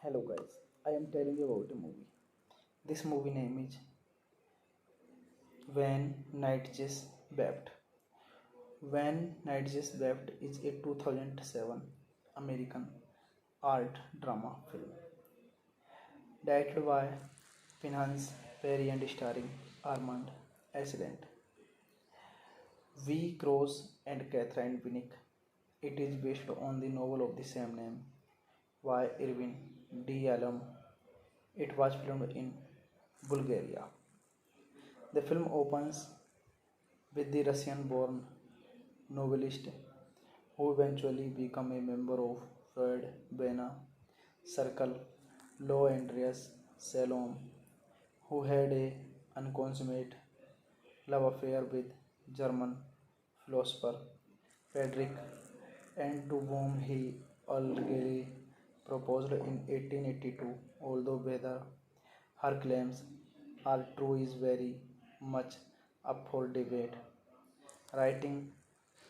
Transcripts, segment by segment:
Hello guys, I am telling you about a movie. This movie name is When Night Just Wept. When Night Just Wept is a 2007 American art drama film directed by Pinhas Perry and starring Armand Ascendant, V. Cross and Catherine Winnick. It is based on the novel of the same name by Irvin D. Alum. It was filmed in Bulgaria. The film opens with the Russian-born novelist who eventually became a member of Freud Bena circle, Lo Andreas Salom, who had a unconsummate love affair with German philosopher Friedrich, and to whom he allegedly proposed in 1882, although whether her claims are true is very much up for debate. Writing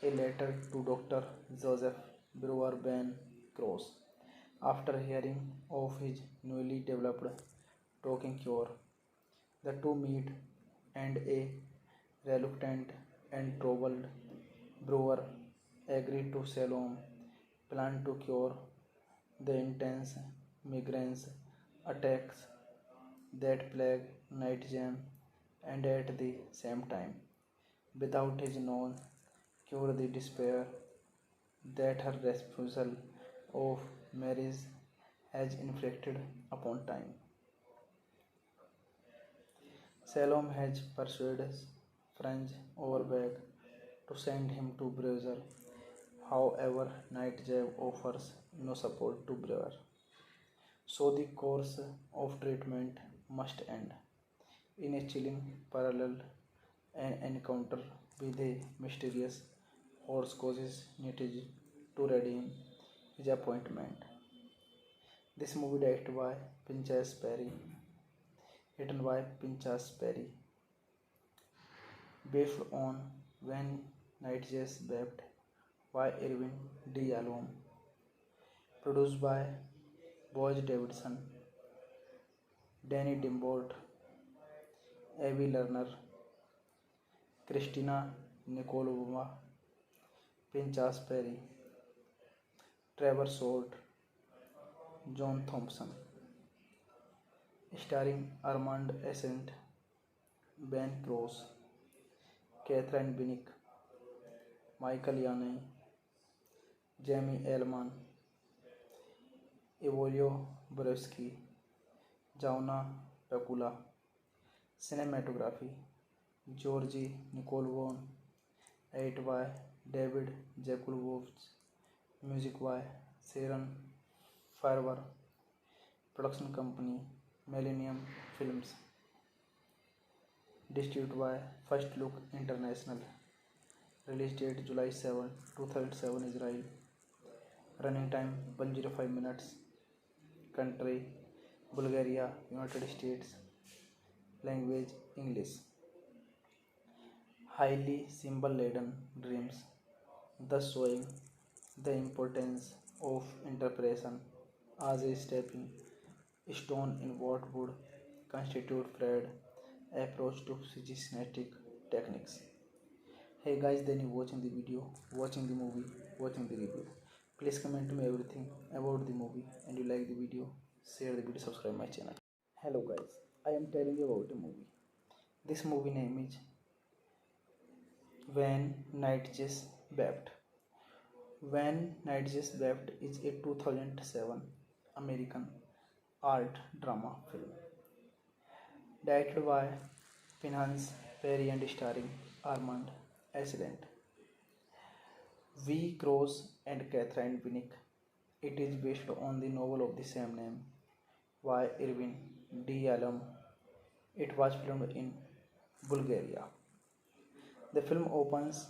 a letter to Dr. Joseph Brewer Ben Cross after hearing of his newly developed talking cure. The two meet, and a reluctant and troubled Brewer agreed to Salom plan to cure the intense migraine attacks that plague Nightjam, and at the same time, without his known cure the despair that her refusal of marriage has inflicted upon time. Salom has persuaded Franz Overbeck to send him to Brewer. However, Nightjam offers no support to Brewer, so the course of treatment must end. In a chilling parallel, an encounter with a mysterious horse causes Nitij to redeem his appointment. This movie directed by Pinchas Perry, written by Pinchas Perry, based on When Night Just Wept by Irvin D. Alom, produced by Boaz Davidson, Danny Dimbolt, Avi Lerner, Christina Nikolova, Pinchas Perry, Trevor Salt, John Thompson, starring Armand Ascent, Ben Cross, Catherine Winnick, Michael Yanai, Jamie Elman, Evolio Borowski, Jauna Pekula. Cinematography Georgi Nikolvon, edit by David Jakulovich, music by Sharon Farber, production company Millennium Films, distributed by First Look International, release date July 7, 2007 Israel, running time 105 minutes, country Bulgaria, United States, language English. Highly symbol laden dreams, thus showing the importance of interpretation as a stepping stone in what would constitute Freud's approach to psychoanalytic techniques. Hey guys, then you watching the video, watching the movie, watching the review. Please comment me everything about the movie, and you like the video, share the video, subscribe my channel. Hello guys, I am telling you about a movie. This movie name is When Night Just Wept. When Night Just Wept is a 2007 American art drama film directed by Pinhas Perry and starring Armand Ascendant, V. Cross and Catherine Winnick. It is based on the novel of the same name by Irvin D. Alum. It was filmed in Bulgaria. The film opens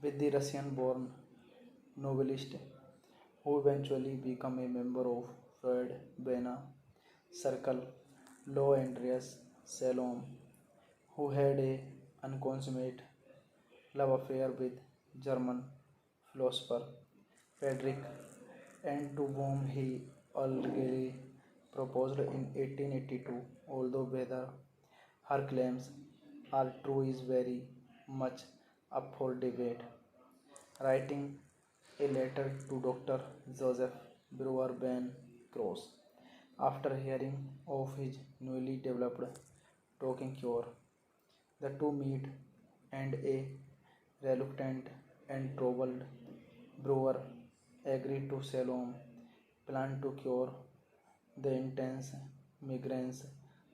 with the Russian-born novelist who eventually became a member of Freud Bena circle, Lo Andreas Salom, who had a unconsummate love affair with German philosopher Friedrich, and to whom he allegedly proposed in 1882, although whether her claims are true is very much up for debate. Writing a letter to Dr. Joseph Brewer Ben Cross after hearing of his newly developed talking cure, the two meet and a reluctant and troubled Brewer agreed to Salome plan to cure the intense migraine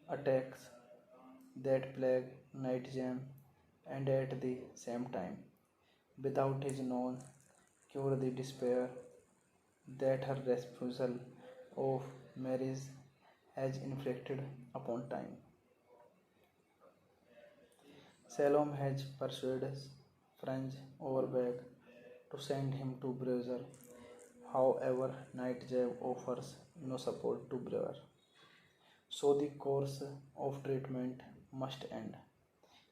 attacks that plague Nightjam and at the same time, without his known cure the despair that her refusal of marriage has inflicted upon time. Salome has persuaded French Overbeck to send him to Brewer. However, Nightjam offers no support to Brewer, so the course of treatment must end.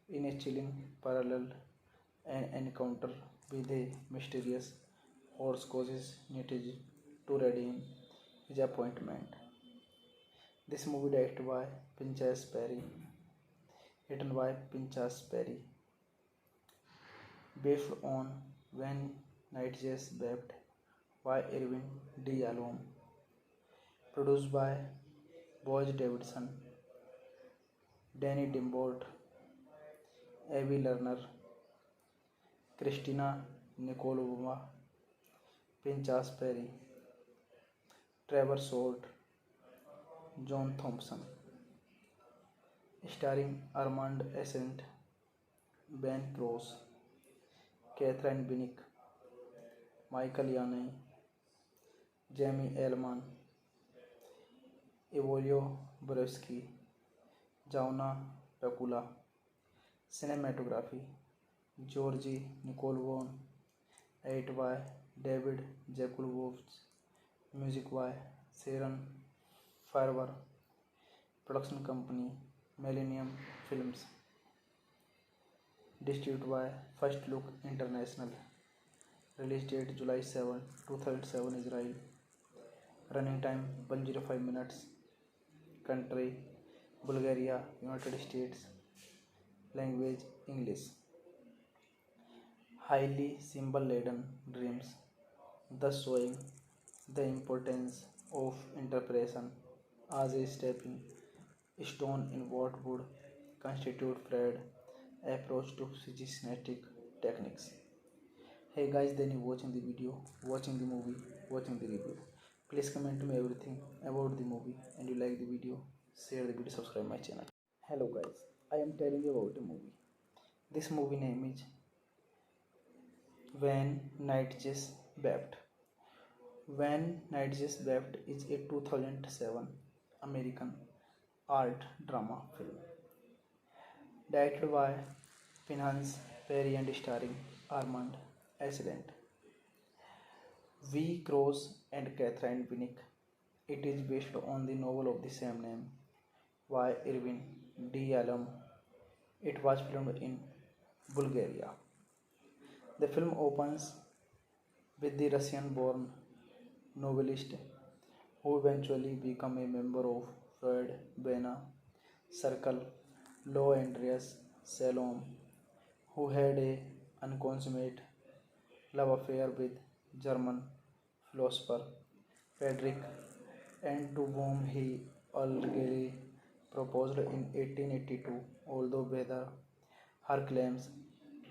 In a chilling parallel, an encounter with a mysterious horse causes Nitij to redeem his appointment. This movie directed by Pinchas Perry, written by Pinchas Perry, based on When Nightjars Wept by Irvin D. Alom, produced by Boaz Davidson, Danny Dimbolt, Avi Lerner, Christina Nikolova, Pinchas Perry, Trevor Salt, John Thompson, starring Armand Ascent, Ben Cross, Catherine Binnick, Michael Yanai, Jamie Elman, Evolio Borowski, Jauna Pekula. Cinematography Georgi Nikolvon, edit by David Jakulovich, music by Sharon Farber, production company Millennium Films, distributed by First Look International, release date July 7, 2007 Israel, running time 105 minutes, country Bulgaria, United States, language English. Highly symbol-laden dreams, thus showing the importance of interpretation as a stepping stone in what would constitute Freud's approach to psychoanalytic techniques. Hey guys, then you watching the video, watching the movie, watching the review. Please comment to me everything about the movie, and you like the video, share the video, subscribe my channel. Hello guys, I am telling you about a movie. This movie name is When Nightjars Wept. When Nightjars Wept is a 2007 American art drama film directed by Pinchas Perry and starring Armand Ascent, V. Cross and Catherine Binnick. It is based on the novel of the same name by Irvin D. Alom. It was filmed in Bulgaria. The film opens with the Russian-born novelist who eventually became a member of Freud Bena circle, Lo Andreas Salome, who had a unconsummate love affair with German philosopher Friedrich, and to whom he allegedly proposed in 1882, although whether her claims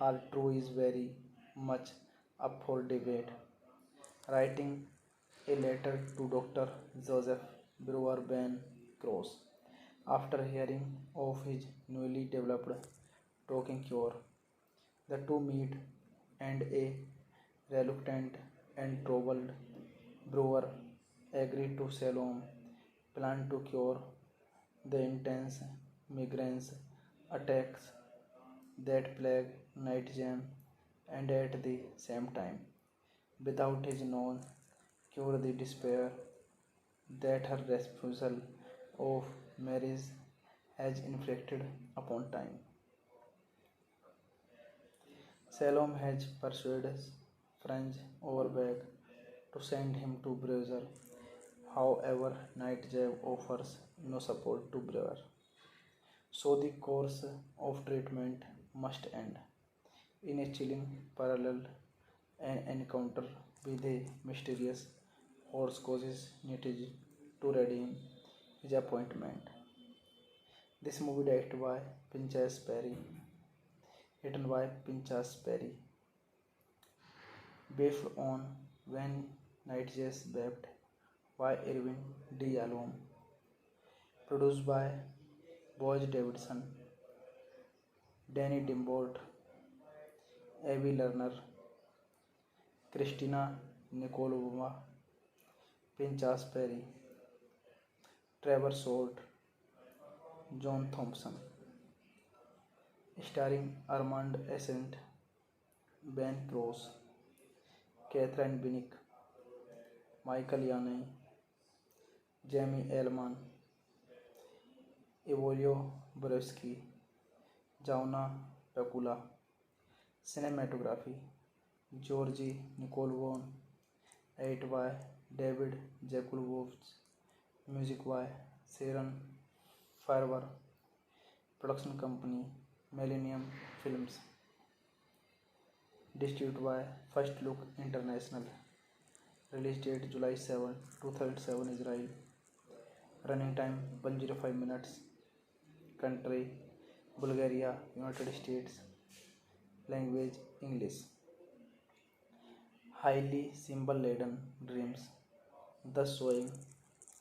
are true is very much up for debate. Writing a letter to Dr. Joseph Brewer Ben Cross after hearing of his newly developed talking cure, the two meet and a reluctant and troubled Brewer agreed to Salome plan to cure the intense migraine attacks that plague Nightjam and at the same time, without his known cure the despair that her refusal of marriage has inflicted upon time. Salome has persuaded French Overbeck to send him to Brewer. However, Nightjab offers no support to Brewer, so the course of treatment must end. In a chilling parallel, an encounter with a mysterious horse causes Nitij to redeem his appointment. This movie directed by Pinchas Perry, written by Pinchas Perry, based on When Night Jazz Wept by Irvin D. Alom, produced by Boaz Davidson, Danny Dimbolt, Avi Lerner, Christina Nikolova, Pinchas Perry, Trevor Salt, John Thompson, starring Armand Ascent, Ben Cross, Catherine Binnick, Michael Yanai, Jamie Elman, Evolio Borowski, Jauna Pekula. Cinematography Georgi Nikolvon, edited by David Jakulovich, music by Sharon Farber, production company Millennium Films, distributed by First Look International, release date July 7, 2007 Israel, running time 105 minutes, country Bulgaria, United States, language English. Highly symbol-laden dreams, thus showing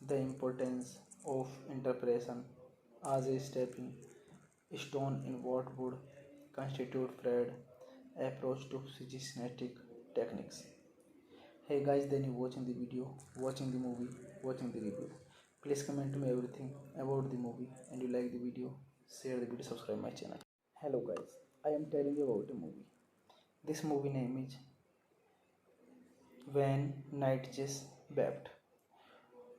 the importance of interpretation as a stepping stone in what would constitute Freud's approach to psychoanalytic techniques. Hey guys, then you watching the video, watching the movie, watching the review. Please comment to me everything about the movie, and you like the video, share the video, subscribe my channel. Hello guys, I am telling you about a movie. This movie name is When Night Jazz Wept.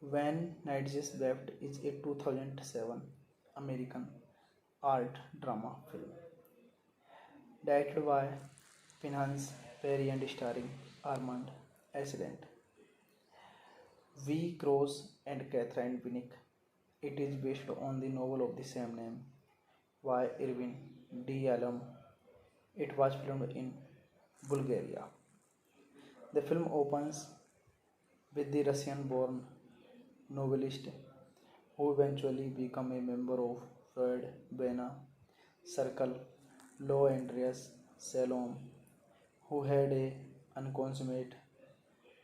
When Night Jazz Wept is a 2007 American art drama film directed by Pinchas Perry and starring Armand Ascent, V. Cross and Catherine Binnick. It is based on the novel of the same name by Irvin D. Alom. It was filmed in Bulgaria. The film opens with the Russian-born novelist who eventually became a member of Freud Bena circle, Lo Andreas Salom, who had a unconsummate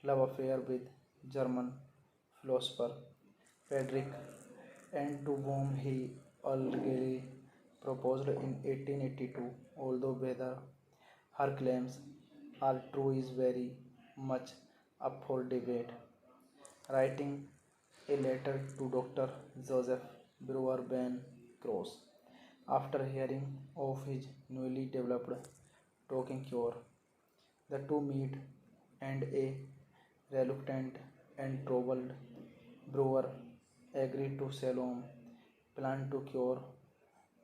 love affair with German philosopher Friedrich, and to whom he allegedly proposed in 1882, although whether her claims are true is very much up for debate. Writing a letter to Dr. Joseph Brewer Ben Cross after hearing of his newly developed talking cure, the two meet, and a reluctant and troubled Brewer agreed to Salom plan to cure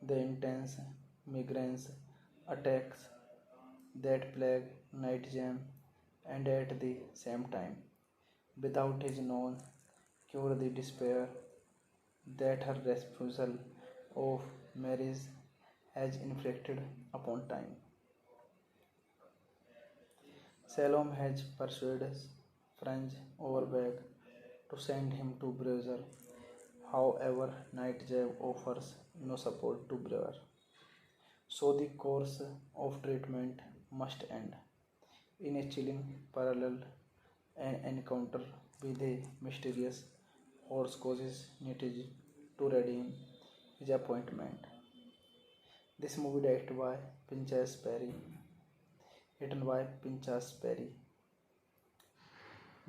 the intense migraine attacks that plague Nightjam, and at the same time, without his known cure the despair that her refusal of marriage has inflicted upon time. Salom has persuaded Franz Overbeck to send him to Brewer. However, Nightjab offers no support to Brewer, so the course of treatment must end. In a chilling parallel, an encounter with a mysterious horse causes Nitij to redeem his appointment. This movie directed by Pinchas Perry, written by Pinchas Perry,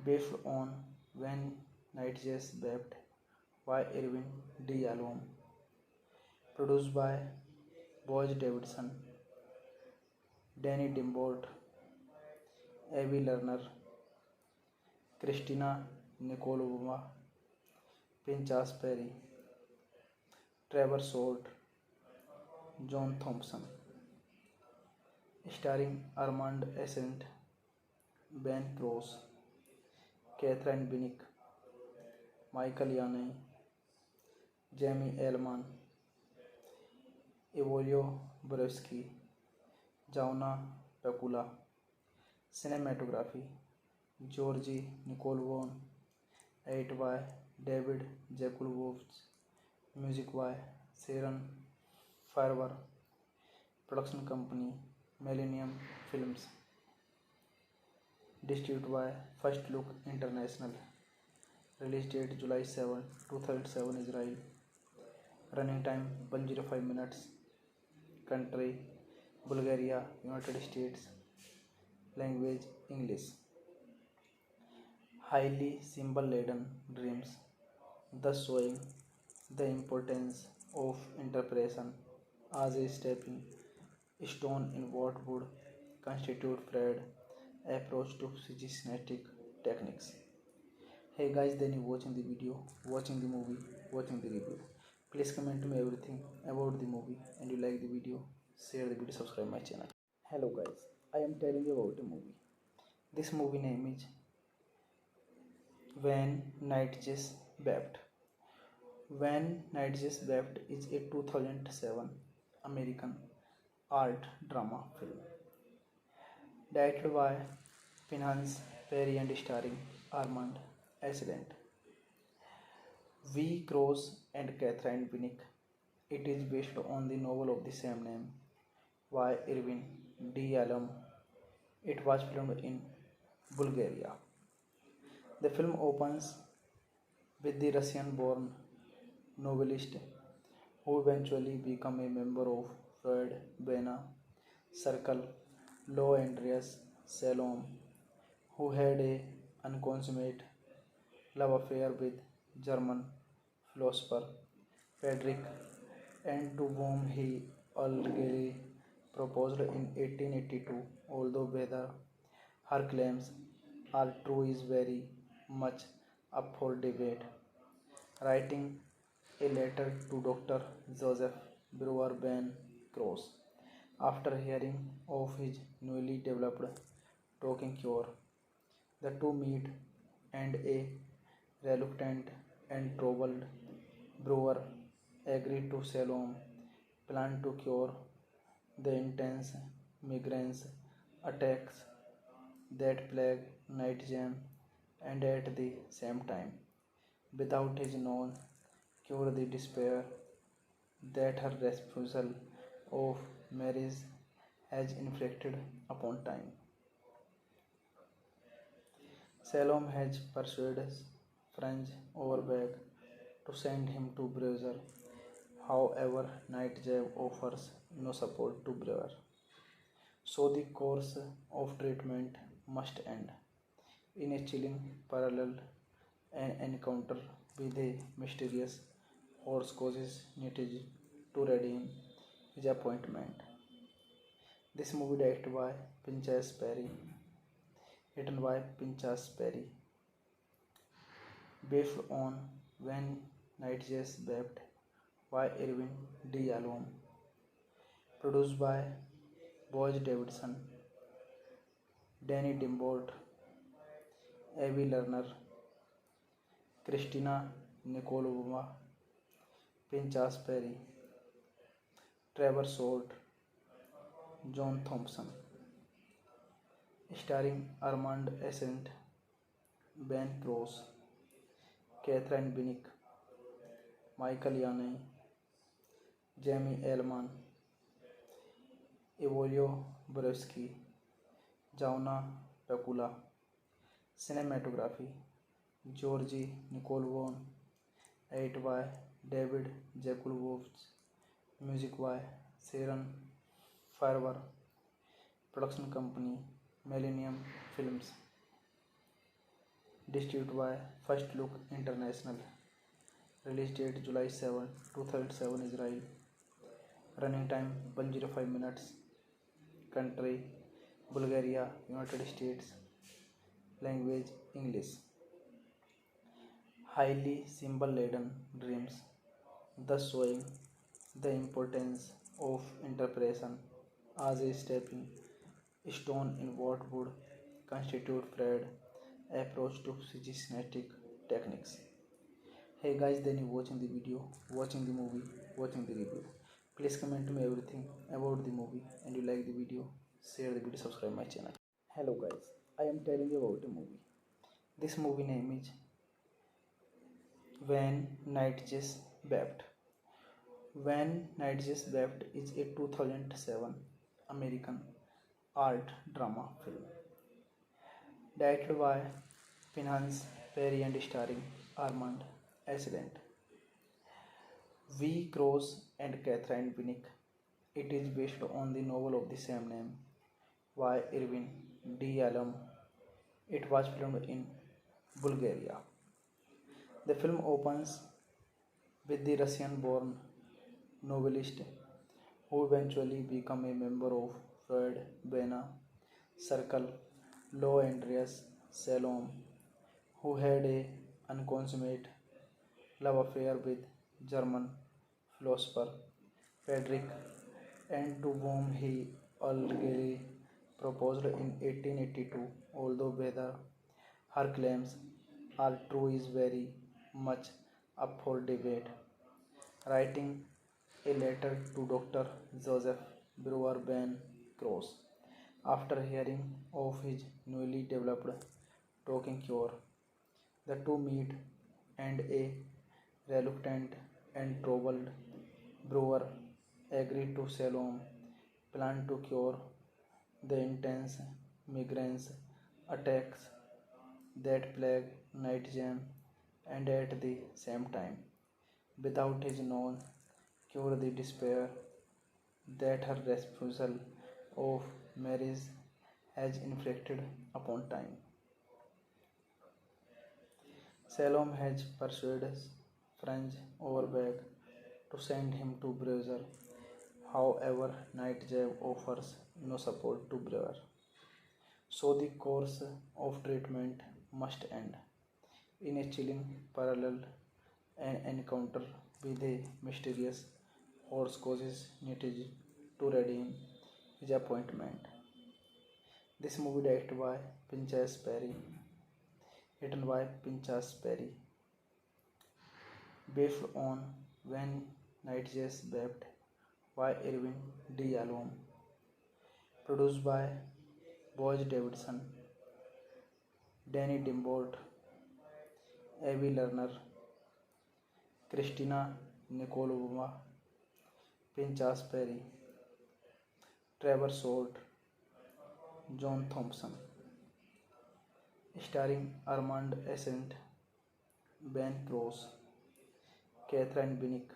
based on When Night Jazz Wept by Irvin D. Alom, produced by Boaz Davidson, Danny Dimbolt, Avi Lerner, Christina Nikolova, Pinchas Perry, Trevor Salt, John Thompson, starring Armand Ascent, Ben Cross, Catherine Binnick, Michael Yanai, Jamie Elman, Evolio Borowski, Jauna Pekula. Cinematography Georgi Nikolvon, edit by David Jakulovich, music by Sharon Farber, production company Millennium Films, distributed by First Look International, release date July 7, 2007 Israel, running time 105 minutes, country Bulgaria, United States, language English. Highly symbol laden dreams, thus showing the importance of interpretation as a stepping stone in what would constitute Freud's approach to psychoanalytic techniques. Hey guys, then you watching the video, watching the movie, watching the review. Please comment me everything about the movie and you like the video, share the video, subscribe my channel. Hello guys, I am telling you about a movie. This movie name is When Nightjes Wept. When Nightjes Wept is a 2007 American art drama film directed by Pinhas Perry and starring Armand Assayas, V. Cross and Catherine Winnick. It is based on the novel of the same name by Irvin D. Allen. It was filmed in Bulgaria. The film opens with the Russian-born novelist who eventually became a member of Freud Bena circle, Lo Andreas Salom, who had a unconsummate love affair with German philosopher Friedrich, and to whom he allegedly proposed in 1882, although whether her claims are true is very much up for debate. Writing a letter to Dr. Joseph Brewer Ben Cross after hearing of his newly developed talking cure. The two meet, and a reluctant and troubled Brewer agreed to Salome plan to cure the intense migraines attacks that plague Nightjam, and at the same time, without his known, cure the despair that her refusal of marriage has inflicted upon time. Salome has persuaded Franz Overbeck to send him to Brewer. However, Nightjam offers no support to Brewer, so the course of treatment must end. In a chilling parallel, an encounter with a mysterious horse causes Nitij to redeem his appointment. This movie directed by Pinchas Perry, written by Pinchas Perry, based on When Nightjes Wept by Irvin D. Allen, produced by Boaz Davidson, Danny Dimbolt, Avi Lerner, Christina Nikolova, Pinchas Perry, Trevor Salt, John Thompson, starring Armand Assayas, Ben Cross, Catherine Winnick, Michael Yanai, Jamie Elman, Evolio Borowski, Jauna Pekula. Cinematography Georgi Nikolvon, edit by David Jakulovich, music by Sharon Farber, production company Millennium Films, distributed by First Look International, release date July 7, 2007 Israel, running time 105 minutes, country Bulgaria, United States, language English. Highly symbol laden dreams, thus showing the importance of interpretation as a stepping stone in what would constitute Freud's approach to psychoanalytic techniques. Hey guys, then you watching the video, watching the movie, watching the review. Please comment to me everything about the movie and you like the video, share the video, subscribe my channel. Hello guys, I am telling you about a movie. This movie name is When Night Just Wept. When Night Just Wept is a 2007 American art drama film directed by Pinhas Perry and starring Armand Ascendant, V. Cross and Catherine Winnick. It is based on the novel of the same name by Irvin D. Allen. It was filmed in Bulgaria. The film opens with the Russian-born novelist who eventually became a member of Freud Bena circle, Lo Andreas Salom, who had a unconsummate love affair with German philosopher Friedrich, and to whom he allegedly proposed in 1882, although whether her claims are true is very much up for debate. Writing a letter to Dr. Joseph Brewer Ben Cross after hearing of his newly developed talking cure, the two meet and a reluctant and troubled Brewer agreed to Salom plan to cure the intense migraine attacks that plague Nightjam, and at the same time, without his known cure the despair that her refusal of marriage has inflicted upon time. Salom has persuaded Franz Overbeck to send him to Brewer. However, Nightjam offers no support to Brewer, so the course of treatment must end. In a chilling parallel, an encounter with a mysterious horse causes Nitij to redeem his appointment. This movie directed by Pinchas Perry, written by Pinchas Perry, based on When Night Just Wept by Irvin D. Alom, produced by Boaz Davidson, Danny Dimbolt, Avi Lerner, Christina Nikolova, Pinchas Perry, Trevor Salt, John Thompson, starring Armand Ascent, Ben Cross, Catherine Winnick,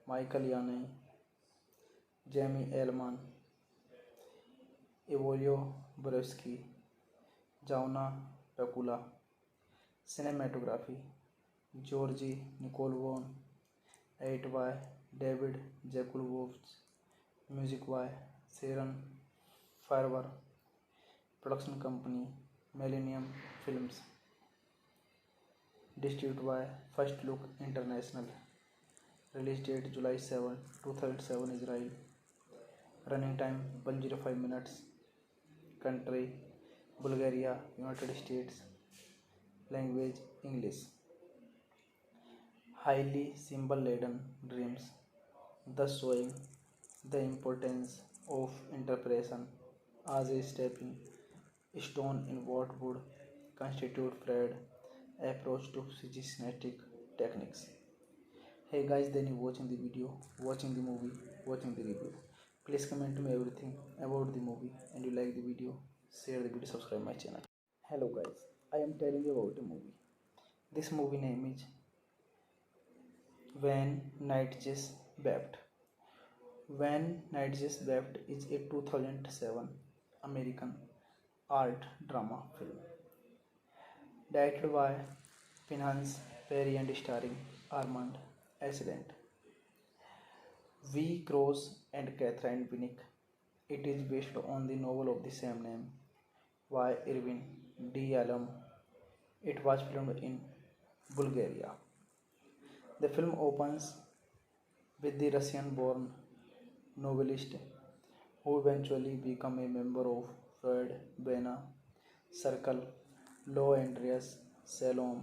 Michael Yanai, Jamie Elman, Evolio Borowski, Jauna Pekula. Cinematography Georgi Nikolvon, edited by David Jakulovich, music by Sharon Farber, production company Millennium Films, distributed by First Look International, release date July 7, 2007 Israel, running time 105 minutes, country Bulgaria, United States, language English. Highly symbol-laden dreams, thus showing the importance of interpretation as a stepping stone in what would constitute Freud's approach to psychoanalytic techniques. Hey guys, then you watching the video, watching the movie, watching the review. Please comment to me everything about the movie and you like the video, share the video, subscribe my channel. Hello guys, I am telling you about a movie. This movie name is When Night Just Wept. When Night Just Wept is a 2007 American art drama film directed by Pinhas Perry and starring Armand Ascendant, V. Cross and Catherine Winnick. It is based on the novel of the same name by Irvin D. Allen. It was filmed in Bulgaria. The film opens with the Russian-born novelist who eventually became a member of Freud Bena circle, Lo Andreas Salom,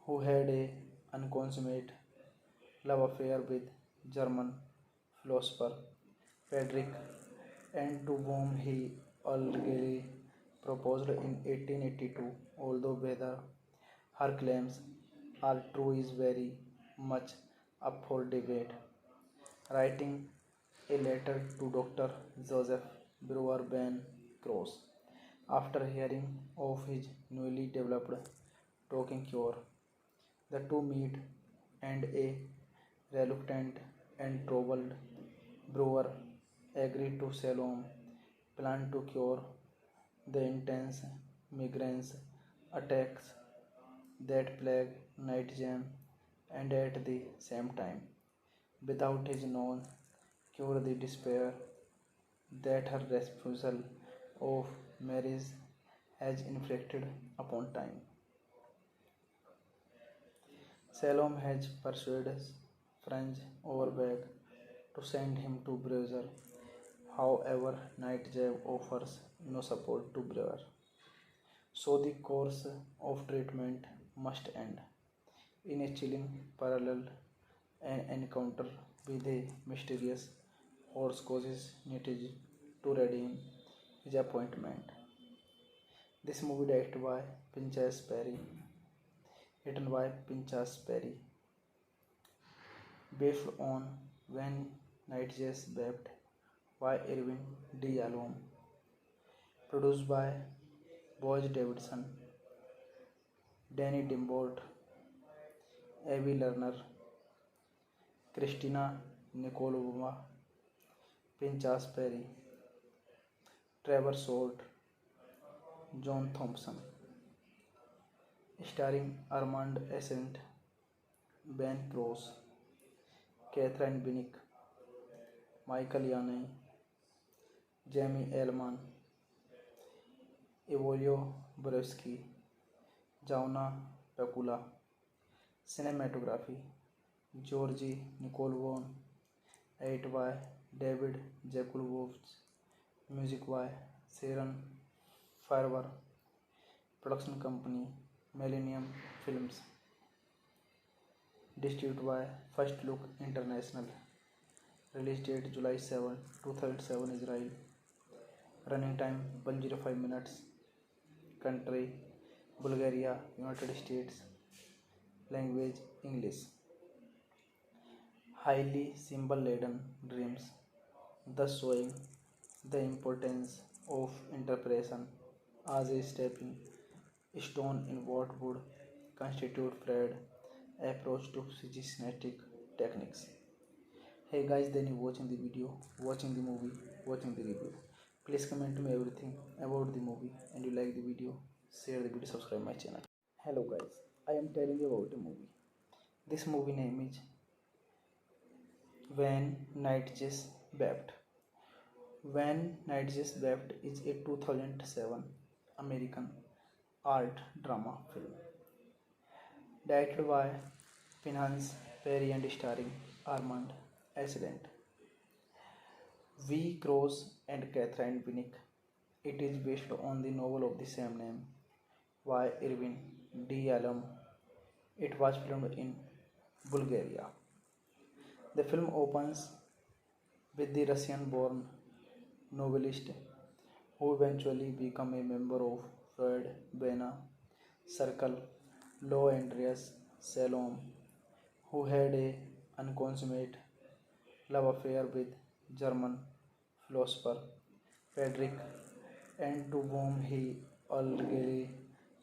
who had a unconsummate love affair with German philosopher Friedrich, and to whom he allegedly proposed in 1882, although whether her claims are true is very much up for debate. Writing a letter to Dr. Joseph Brewer Ben Cross after hearing of his newly developed talking cure, the two meet, and a reluctant and troubled Brewer agreed to Salome plan to cure the intense migraine attacks that plague Nightjam, and at the same time, without his known, cure the despair that her refusal of marriage has inflicted upon time. Salome has persuaded Franz Overbeck to send him to Brewer. However, Nightjam offers no support to Brewer, so the course of treatment must end. In a chilling parallel, an encounter with a mysterious horse causes Nitij to redeem his appointment. This movie directed by Pinchas Perry, written by Pinchas Perry, based on When Nightjars Wept by Irvin D. Alom, produced by Boaz Davidson, Danny Dimbolt, Avi Lerner, Christina Nikolova, Pinchas Perry, Trevor Salt, John Thompson, starring Armand Ascent, Ben Cross, Catherine Binnick, Michael Yanai, Jamie Elman, Evolio Borowski, Jauna Pekula. Cinematography Georgi Nikolvon, edit by David Jakulovich, music by Sharon Farber, production company Millennium Films, distributed by First Look International, release date July 7, 2007 Israel, running time 105 minutes, country Bulgaria, United States, language English. Highly symbol laden dreams, thus showing the importance of interpretation as a stepping stone in what would constitute Freud's approach to psychoanalytic techniques. Hey guys, then you watching the video, watching the movie, watching the review. Please comment me everything about the movie, and you like the video, share the video, subscribe my channel. Hello guys, I am telling you about a movie. This movie name is When Nightjars Wept. When Nightjars Wept is a 2007 American art drama film directed by Pinchas Perry and starring Armand Ascent, V. Cross, and Catherine Binnick. It is based on the novel of the same name by Irvin D. Alom. It was filmed in Bulgaria. The film opens with the Russian-born novelist who eventually became a member of Freud Bena circle, Lo Andreas Salome, who had a unconsummate love affair with German philosopher Friedrich, and to whom he allegedly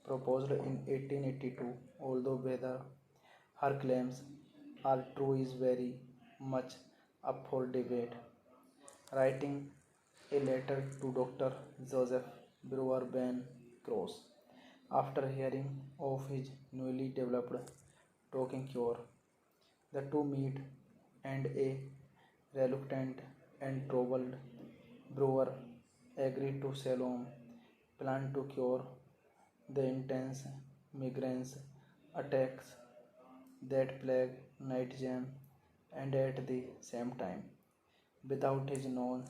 proposed in 1882, although whether her claims are true is very much up for debate. Writing a letter to Dr. Joseph Brewer Ben Cross after hearing of his newly developed talking cure, the two meet, and a reluctant and troubled Brewer agreed to Salome plan to cure the intense migraine attacks that plague Nightjam, and at the same time, without his known,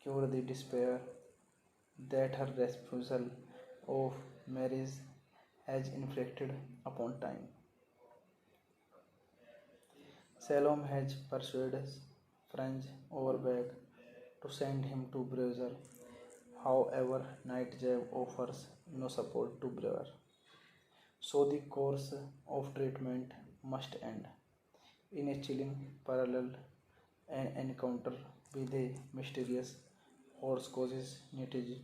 cure the despair that her refusal of marriage has inflicted upon time. Salome has persuaded French Overbeck to send him to Brussels. However, Nightjar offers no support to Brewer, so the course of treatment must end. In a chilling parallel, an encounter with a mysterious horse causes Nitij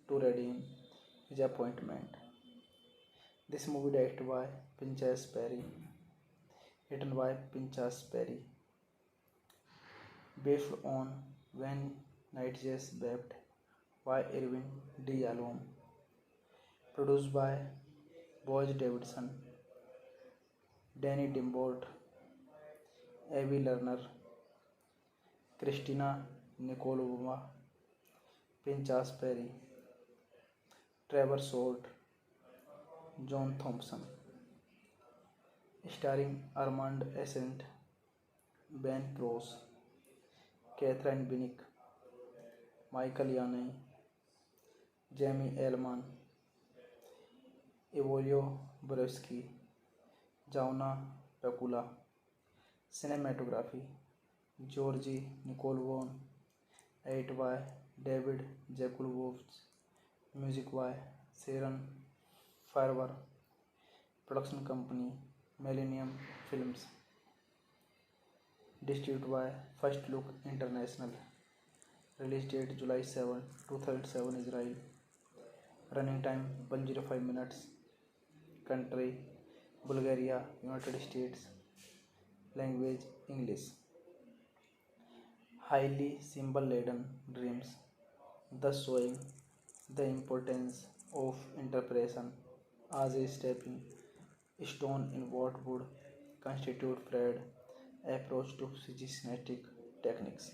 to redeem his appointment. This movie directed by Pinchas Perry, written by Pinchas Perry, based on When Night Jazz Wept by Irvin D. Alom, produced by Boaz Davidson, Danny Dimbolt, Avi Lerner, Christina Nikolova, Pinchas Perry, Trevor Salt, John Thompson, starring Armand Ascent, Ben Cross, Catherine Binnick, Michael Yanai, Jamie Elman, Evolio Borowski, Jauna Pekula. Cinematography Georgi Nikolvon, edited by David Jakulovich, music by Sharon Farber, production company Millennium Films, distributed by First Look International, release date July 7, 2007 Israel, running time 105 minutes, country Bulgaria, United States, language English. Highly symbol-laden dreams, thus showing the importance of interpretation as a stepping stone in what would constitute Freud's approach to psychoanalytic techniques.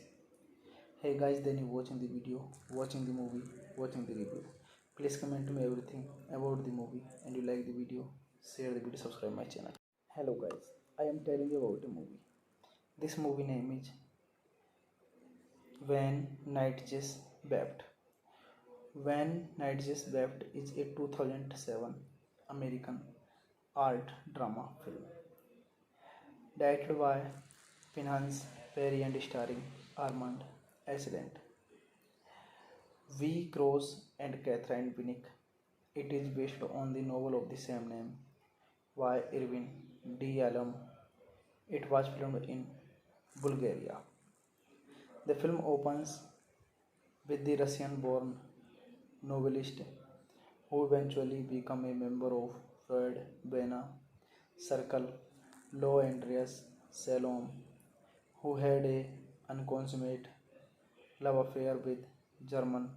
Hey guys, then you watching the video, watching the movie, watching the review. Please comment to me everything about the movie, and you like the video, share the video, subscribe my channel. Hello guys, I am telling you about a movie. This movie name is When Night Jazz Wept. When Night Jazz Wept is a 2007 American art drama film directed by Pinchas Perry and starring Armand Ascent, V. Cross and Catherine Binnick. It is based on the novel of the same name by Irvin D. Alom. It was filmed in Bulgaria. The film opens with the Russian-born novelist who eventually became a member of Freud Bena circle, Lo Andreas Salome, who had a unconsummate love affair with German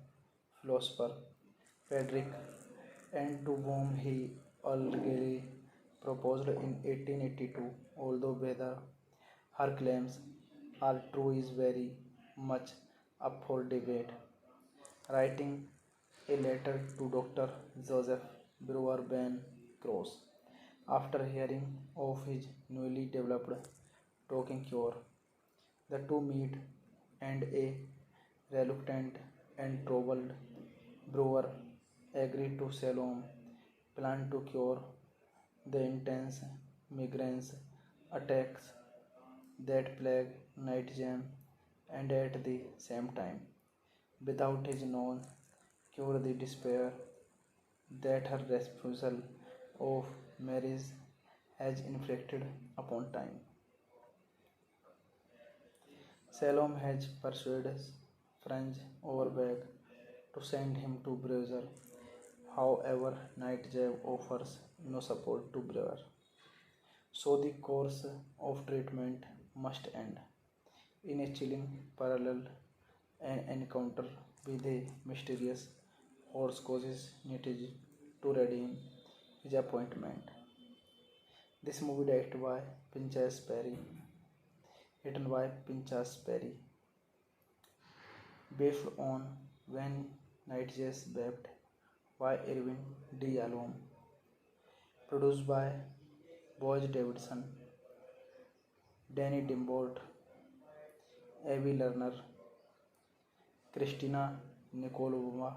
philosopher Friedrich, and to whom he allegedly proposed in 1882, although whether her claims are true is very much up for debate. Writing a letter to Dr. Joseph Brewer Ben Cross after hearing of his newly developed talking cure. The two meet, and a reluctant and troubled Brewer agreed to Salome plan to cure the intense migraine attacks that plague Nightjam, and at the same time, without his known cure the despair that her refusal of marriage has inflicted upon time. Salome has persuaded French Overbeck to send him to Brussels. However, Nightjam offers no support to Brewer, so the course of treatment must end. In a chilling parallel, an encounter with a mysterious horse causes Nitij to redeem his appointment. This movie directed by Pinchas Perry, written by Pinchas Perry, based on When Night Jazz Wept by Irvin D. Alom, produced by Boaz Davidson, Danny Dimbolt, Avi Lerner, Christina Nikolova,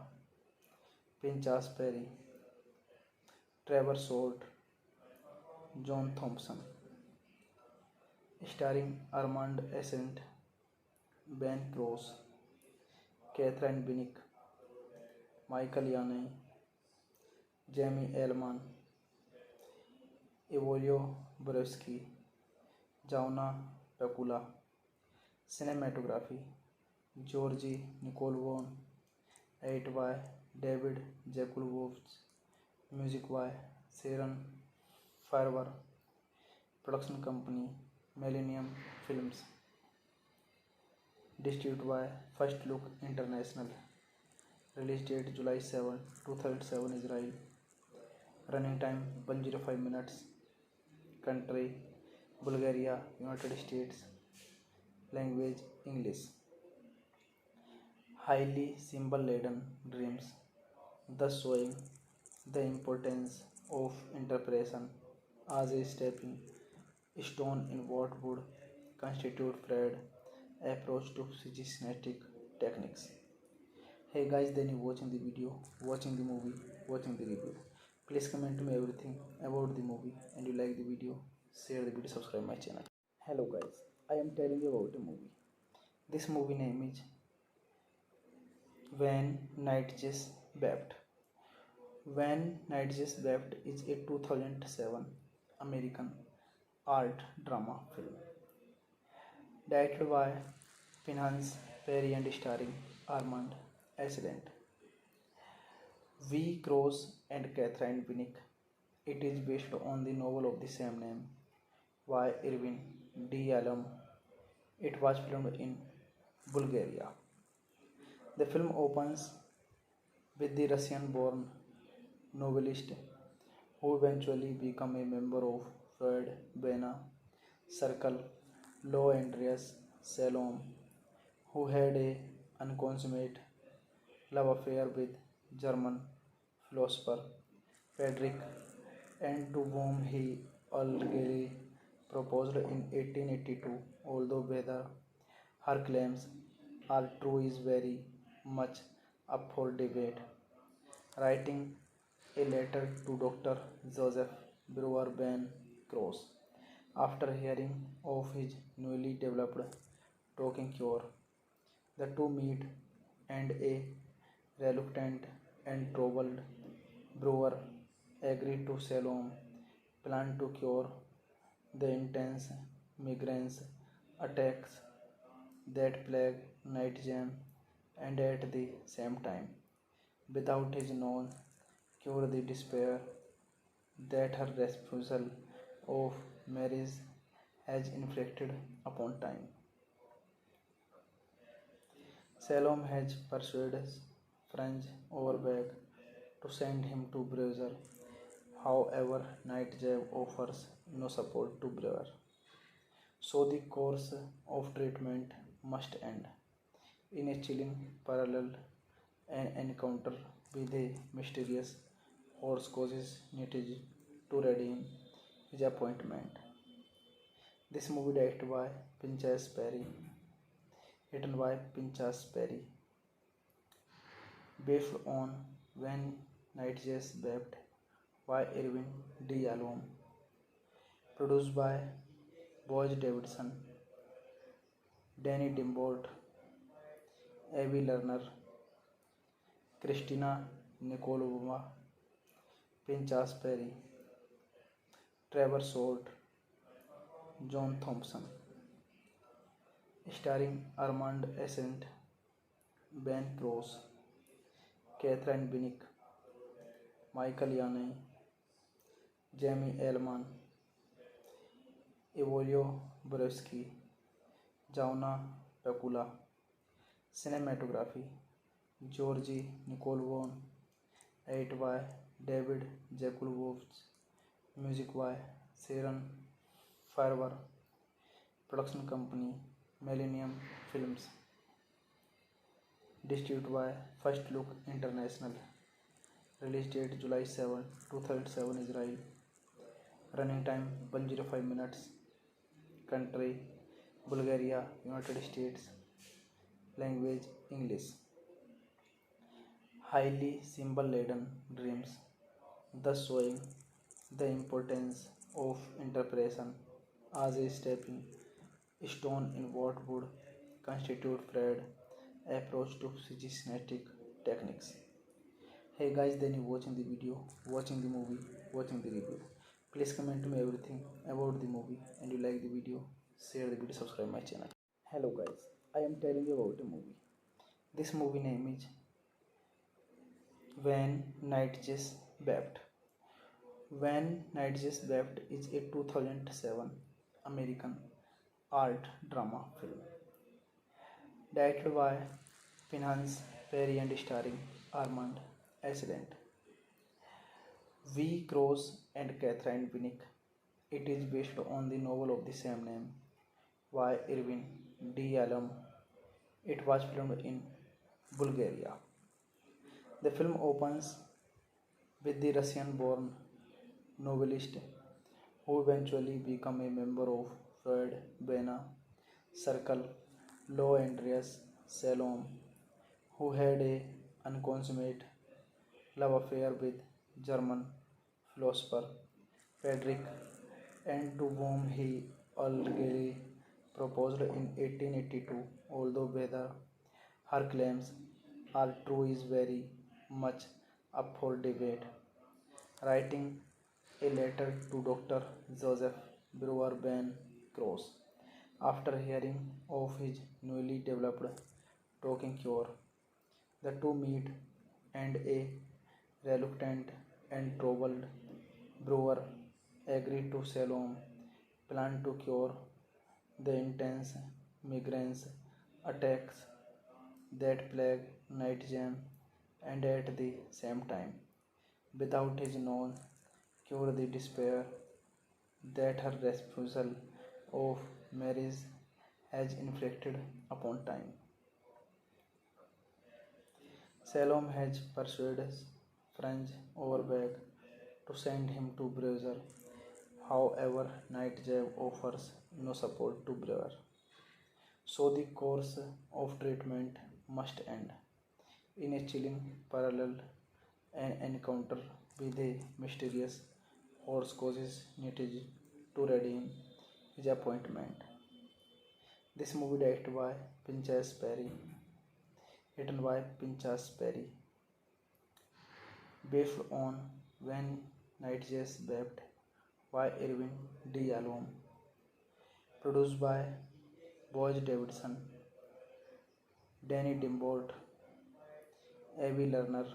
Pinchas Perry, Trevor Salt, John Thompson, starring Armand Ascent, Ben Cross, Catherine Binnick, Michael Yanai, Jamie Elman, Evolio Borowski, Jauna Pekula. Cinematography Georgi Nikolvon, edit by David Jakulovich, music by Sharon Farber, production company Millennium Films, distributed by First Look International, release date July 7, 2007 Israel, running time 105 minutes, country Bulgaria, United States, language English. Highly symbol laden dreams, thus showing the importance of interpretation as a stepping stone in what would constitute Freud's approach to psychoanalytic techniques. Hey guys, then you watching the video, watching the movie, watching the review. Please comment me everything about the movie and you like the video, share the video, subscribe my channel. Hello guys, I am telling you about a movie. This movie name is When Nightjes Wept. When Nightjes Wept is a 2007 American art drama film directed by Pinhas Perry and starring Armand Ascent, V. Cross and Catherine Binnick. It is based on the novel of the same name by Irvin D. Allen. It was filmed in Bulgaria. The film opens with the Russian-born novelist who eventually became a member of Freud Bena circle, Lo Andreas Salom, who had a unconsummate love affair with German philosopher Friedrich, and to whom he allegedly proposed in 1882, although whether her claims are true is very much up for debate. Writing a letter to Dr. Joseph Brewer Ben Cross after hearing of his newly developed talking cure. The two meet, and a reluctant and troubled Brewer agreed to Salome plan to cure the intense migraines attacks that plague Nightjam, and at the same time, without his known, cure the despair that her refusal of marriage has inflicted upon time. Salome has persuaded Franz Overbeck to send him to Brewer. However, Nightjam offers no support to Brewer, so the course of treatment must end. In a chilling parallel, an encounter with a mysterious horse causes Nitij to redeem his appointment. This movie directed by Pinchas Perry, written by Pinchas Perry, based on When Nightjes Wept by Irvin D. Allen, produced by Boaz Davidson, Danny Dimbolt, Avi Lerner, Christina Nikolova, Pinchas Perry, Trevor Salt, John Thompson, starring Armand Ascent, Ben Cross, Catherine Binnick, Michael Yanai, Jamie Elman, Evolio Borowski, Jauna Pekula. Cinematography Georgi Nikolvon, edit by David Jakulovich, music by Sharon Farber, production company Millennium Films, distributed by First Look International, release date July 7, 2007 Israel, running time 105 minutes, country Bulgaria, United States, language English. Highly symbol laden dreams, thus showing the importance of interpretation as a stepping stone in what would constitute Fred approach to systematic techniques. Hey guys, then you watching the video, watching the movie, watching the review. Please comment to me everything about the movie and you like the video, share the video, subscribe my channel. Hello guys, I am telling you about a movie. This movie name is When Night Just Wept. When Night Just Wept is a 2007 American art drama film directed by Pinhas Perry and starring Armand Ascendant, V. Cross and Catherine Winnick. It is based on the novel of the same name by Irvin D. Alum. It was filmed in Bulgaria. The film opens with the Russian-born novelist who eventually became a member of Freud Bena circle, Lo Andreas Salom, who had a unconsummate love affair with German philosopher Friedrich, and to whom he allegedly proposed in 1882, although whether her claims are true is very much up for debate. Writing a letter to Dr. Joseph Brewer Ben Cross after hearing of his newly developed talking cure, the two meet and a reluctant and troubled Brewer agreed to Salom plan to cure the intense migraine attacks that plague Nightjam, and at the same time, without his known cure the despair that her refusal of marriage has inflicted upon time. Salom has persuaded Franz Overbeck to send him to Brewer. However, Nightjam offers no support to Brewer, so the course of treatment must end. In a chilling parallel, an encounter with a mysterious horse causes Nitij to redeem his appointment. This movie directed by Pinchas Perry, written by Pinchas Perry, based on When Night Just Wept by Irvin D. Alom, produced by Boaz Davidson, Danny Dimbolt, Avi Lerner,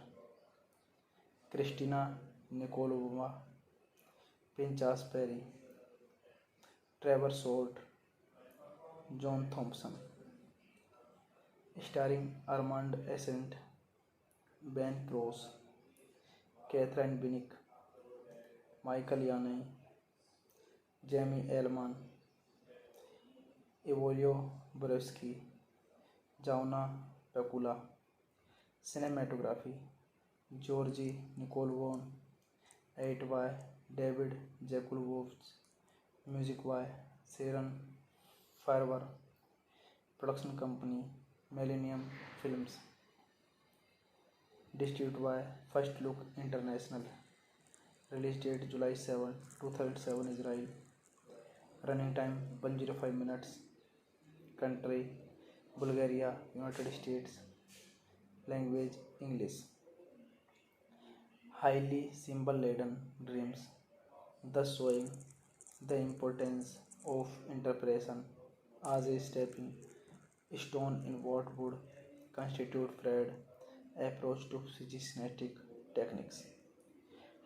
Christina Nikolova, Pinchas Perry, Trevor Salt, John Thompson, starring Armand Ascent, Ben Cross, Catherine Winnick, Michael Yanai, Jamie Elman, Evolio Borowski, Jauna Pekula. Cinematography Georgi Nikolvon, edited by David Jakulovich, music by Sharon Farber, production company Millennium Films, distributed by First Look International, release date July 7, 2007 Israel, running time 105 minutes, country Bulgaria, United States, language English. Highly symbol-laden dreams, thus showing the importance of interpretation as a stepping stone in what would constitute Freud's approach to systematic techniques.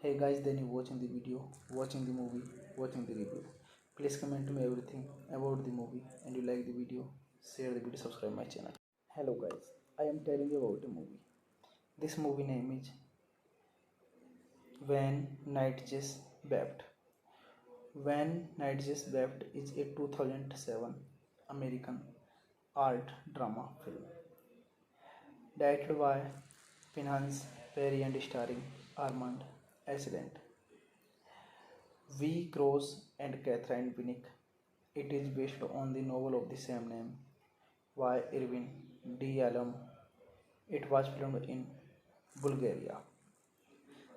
Hey guys, then you watching the video, watching the movie, watching the review. Please comment to me everything about the movie and you like the video, share the video, subscribe my channel. Hello guys, I am telling you about a movie. This movie name is When Night Just Wept. When Night Just Wept is a 2007 American art drama film directed by Pinhas Perry and starring Armand Ascendant, V. Cross and Catherine Winnick. It is based on the novel of the same name by Irvin D. Alum. It was filmed in Bulgaria.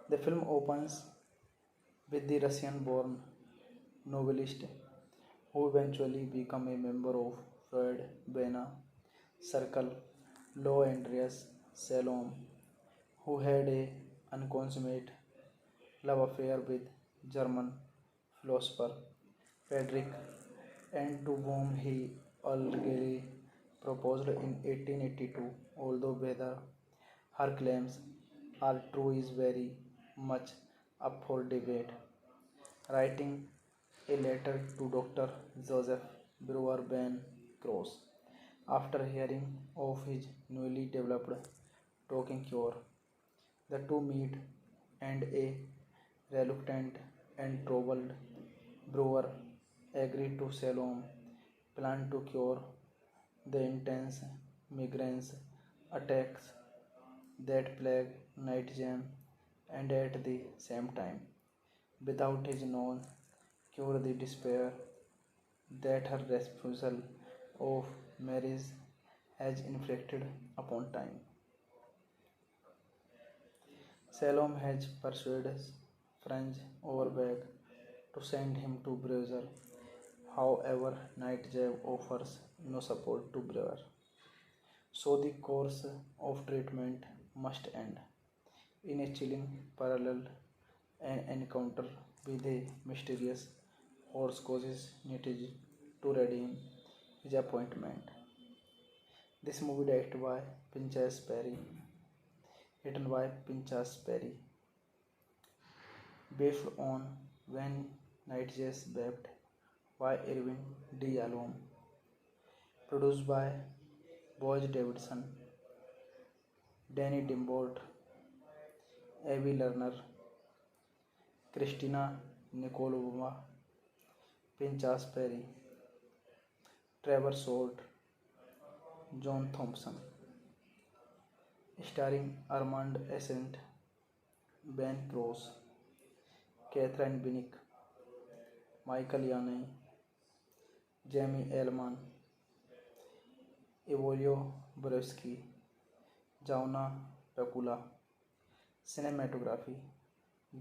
The film opens with the Russian-born novelist who eventually became a member of Freud Bena circle. Lo Andreas Salom, who had a unconsummate love affair with German philosopher Friedrich, and to whom he allegedly proposed in 1882, although whether her claims are true is very much up for debate. Writing a letter to Dr. Joseph Brewer Ben Cross after hearing of his newly developed talking cure. The two meet, and a reluctant and troubled Brewer agreed to Salome plan to cure the intense migraines attacks that plague Nightjam, and at the same time, without his known cure the despair that her refusal of marriage has inflicted upon time. Salome has persuaded Franz Overbeck to send him to Brewer. However, Nightjam offers no support to Brewer, so the course of treatment must end. In a chilling parallel, an encounter with a mysterious horse causes Nitij to redeem his appointment. This movie directed by Pinchas Perry, written by Pinchas Perry, based on When Nightjays Wept by Irvin D. Alom, produced by Boaz Davidson, Danny Dimbolt, Avi Lerner, Christina Nikolova, Pinchas Perry, Trevor Salt, John Thompson, starring Armand Ascent, Ben Cross, Catherine Binnick, Michael Yanai, Jamie Elman, Evolio Borowski, Jauna Pekula. Cinematography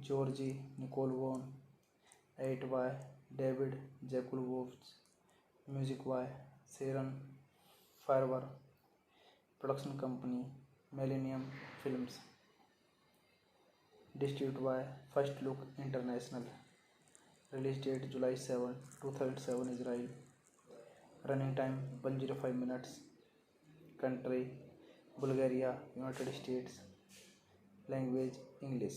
Georgi Nikolvon, edited by David Jakulovich, music by Sharon Farber, production company Millennium Films, distributed by First Look International, release date July 7, 2007 Israel, running time 105 minutes, country Bulgaria, United States, language English.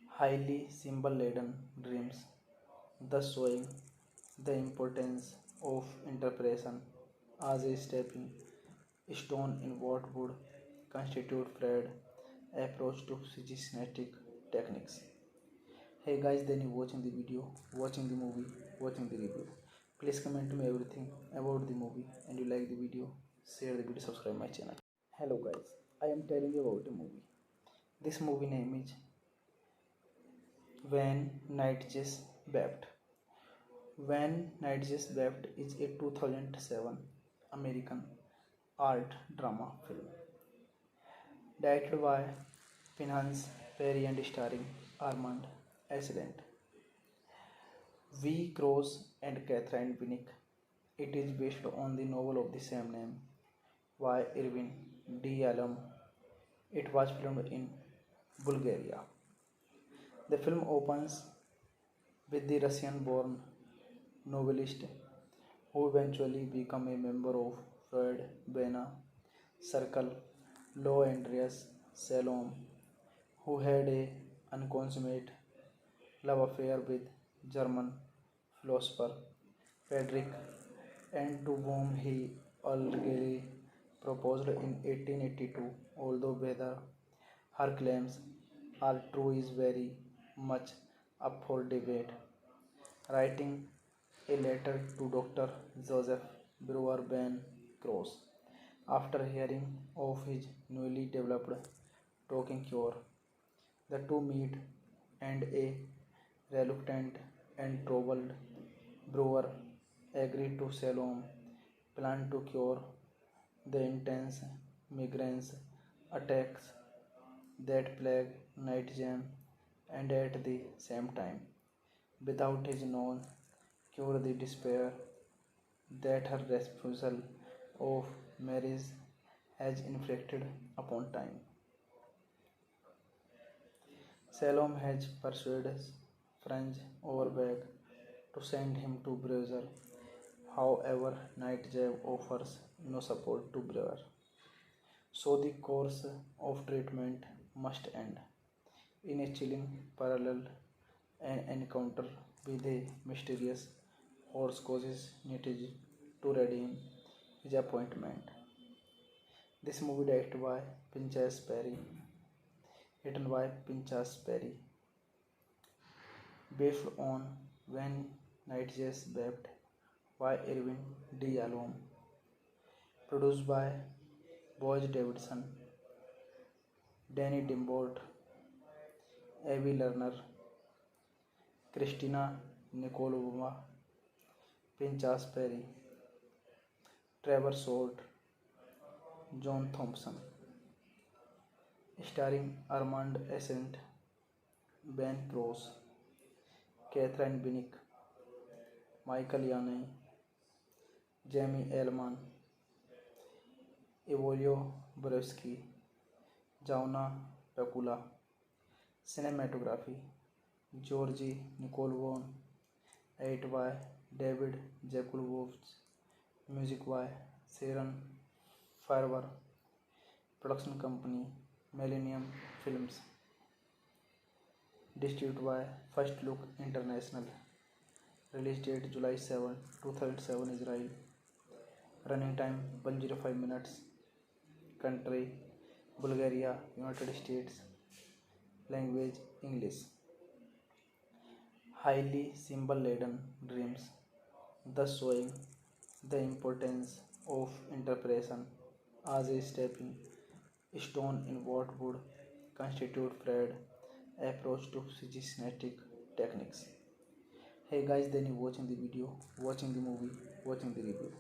Highly symbol-laden dreams, thus showing the importance of interpretation as a stepping stone in what would constitute Freud's approach to psychoanalytic techniques. Hey guys, then you watching the video, watching the movie, watching the review. Please comment to me everything about the movie, and you like the video, share the video, subscribe my channel. Hello guys, I am telling you about a movie. This movie name is When Nightjays Wept. When Nightjays Wept is a 2007 American art drama film directed by Pinchas Perry and starring Armand Ascent, V. Cross, and Catherine Binnick. It is based on the novel of the same name by Irvin D. Alom. It was filmed in Bulgaria. The film opens with the Russian-born novelist who eventually became a member of Freud Bena circle, Lo Andreas Salom, who had a unconsummate love affair with German philosopher Friedrich, and to whom he allegedly proposed in 1882, although whether her claims are true is very much up for debate. Writing a letter to Dr. Joseph Brewer Ben Cross after hearing of his newly developed talking cure. The two meet, and a reluctant and troubled Brewer agreed to Salome plan to cure the intense migraines attacks that plague Nightjam, and at the same time, without his known cure the despair that her refusal of marriage has inflicted upon time. Salome has persuaded French Overbeck to send him to Brussels. However, Nightjab offers no support to Brewer, so the course of treatment must end. In a chilling parallel, an encounter with a mysterious horse causes Nitij to redeem his appointment. This movie directed by Pinchas Perry, written by Pinchas Perry, based on When Night Jazz Wept by Irvin D. Alom, produced by Boaz Davidson, Danny Dimbolt, Avi Lerner, Christina Nikolova, Pinchas Perry, Trevor Salt, John Thompson, starring Armand Ascent, Ben Cross, Catherine Binnick, Michael Yanai, Jamie Elman, Evolio Borowski, Jauna Pekula. Cinematography Georgi Nikolvon, edit by David Jakulovich, music by Sharon Farber, production company Millennium Films, distributed by First Look International, release date July 7, 2007 Israel, running time 105 minutes, country Bulgaria, United States, language English. Highly symbol laden dreams, thus showing the importance of interpretation as a stepping stone in what would constitute Freud's approach to psychoanalytic techniques. Hey guys, then you watching the video, watching the movie, watching the review.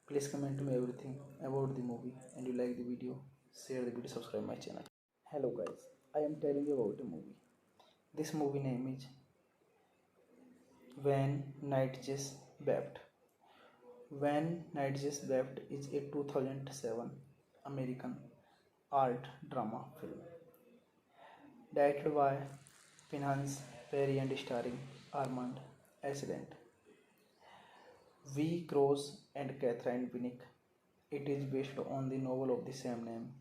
Please comment to me everything about the movie, and you like the video, share the video, subscribe my channel. Hello guys, I am telling you about a movie. This movie name is When Night Jazz Wept. When Night Jazz Wept is a 2007 American art drama film directed by Pinchas Perry and starring Armand Ascent, V. Cross and Catherine Binnick. It is based on the novel of the same name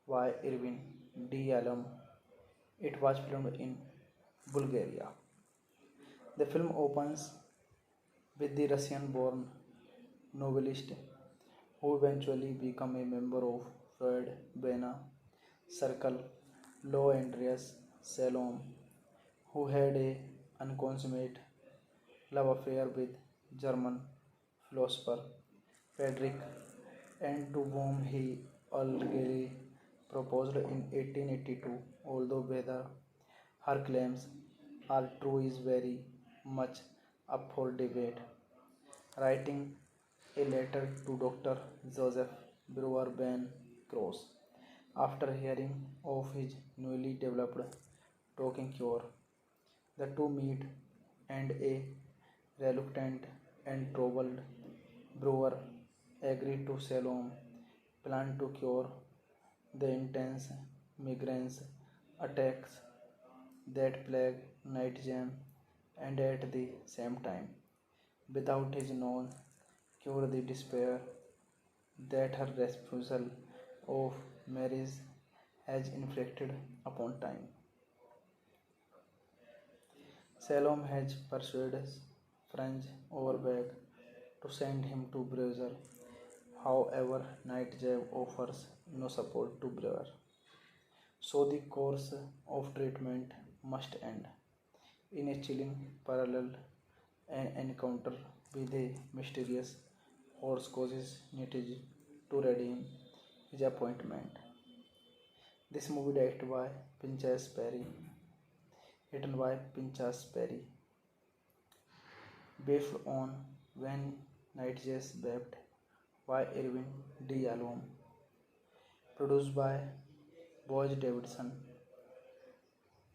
by Irvin D. Alom. It was filmed in Bulgaria. The film opens with the Russian-born novelist who eventually became a member of Freud Bena circle, Lo Andreas Salom, who had a unconsummate love affair with German philosopher Friedrich, and to whom he allegedly proposed in 1882, although whether her claims are true is very much up for debate. Writing a letter to Dr. Joseph Brewer Ben Cross after hearing of his newly developed talking cure, the two meet, and a reluctant and troubled Brewer agreed to Salome plan to cure the intense migraine attacks that plague Nightjam, and at the same time, without his known cure the despair that her refusal of marriage has inflicted upon time. Salome has persuaded French Overbeck to send him to Brussels. However, Nightjab offers no support to Brewer, so the course of treatment must end. In a chilling parallel, an encounter with a mysterious horse causes Nitij to redeem his appointment. This movie directed by Pinchas Perry, written by Pinchas Perry, based on When Night Jazz Wept by Irvin D. Alom, produced by Boaz Davidson,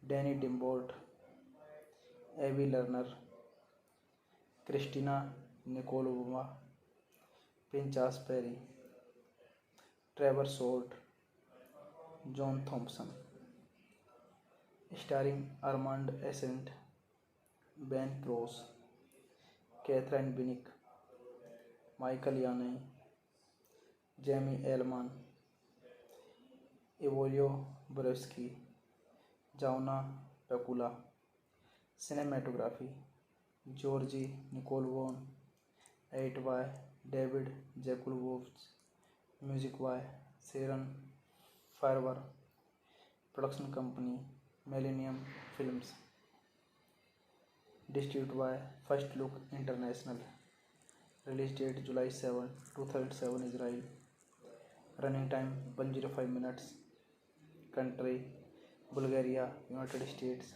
Danny Dimbolt, Avi Lerner, Christina Nikolova, Pinchas Perry, Trevor Salt, John Thompson, starring Armand Ascent, Ben Cross, Catherine Binnick, Michael Yanai, Jamie Elman, Evolio Borowski, Jauna Pekula. Cinematography Georgi Nikolvon, 8 by David Jakulovich, music by Sharon Farber, production company Millennium Films, distributed by First Look International, release date July 7, 2007 Israel, running time 105 minutes, country Bulgaria, United States,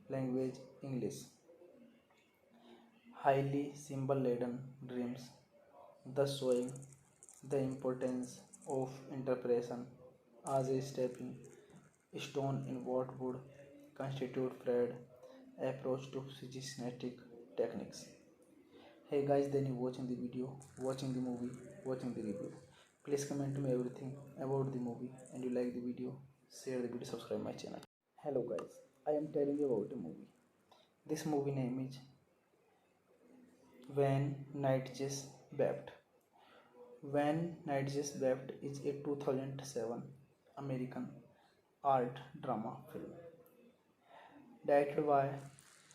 language English. Highly symbol laden dreams, thus showing the importance of interpretation as a stepping stone in what would constitute Freud's approach to psychoanalytic techniques. Hey guys, then you watching the video, watching the movie, watching the review. Please comment me everything about the movie and you like the video, share the video, subscribe my channel. Hello guys, I am telling you about a movie. This movie name is When Nightjes Wept. When Nightjes Wept is a 2007 American art drama film directed by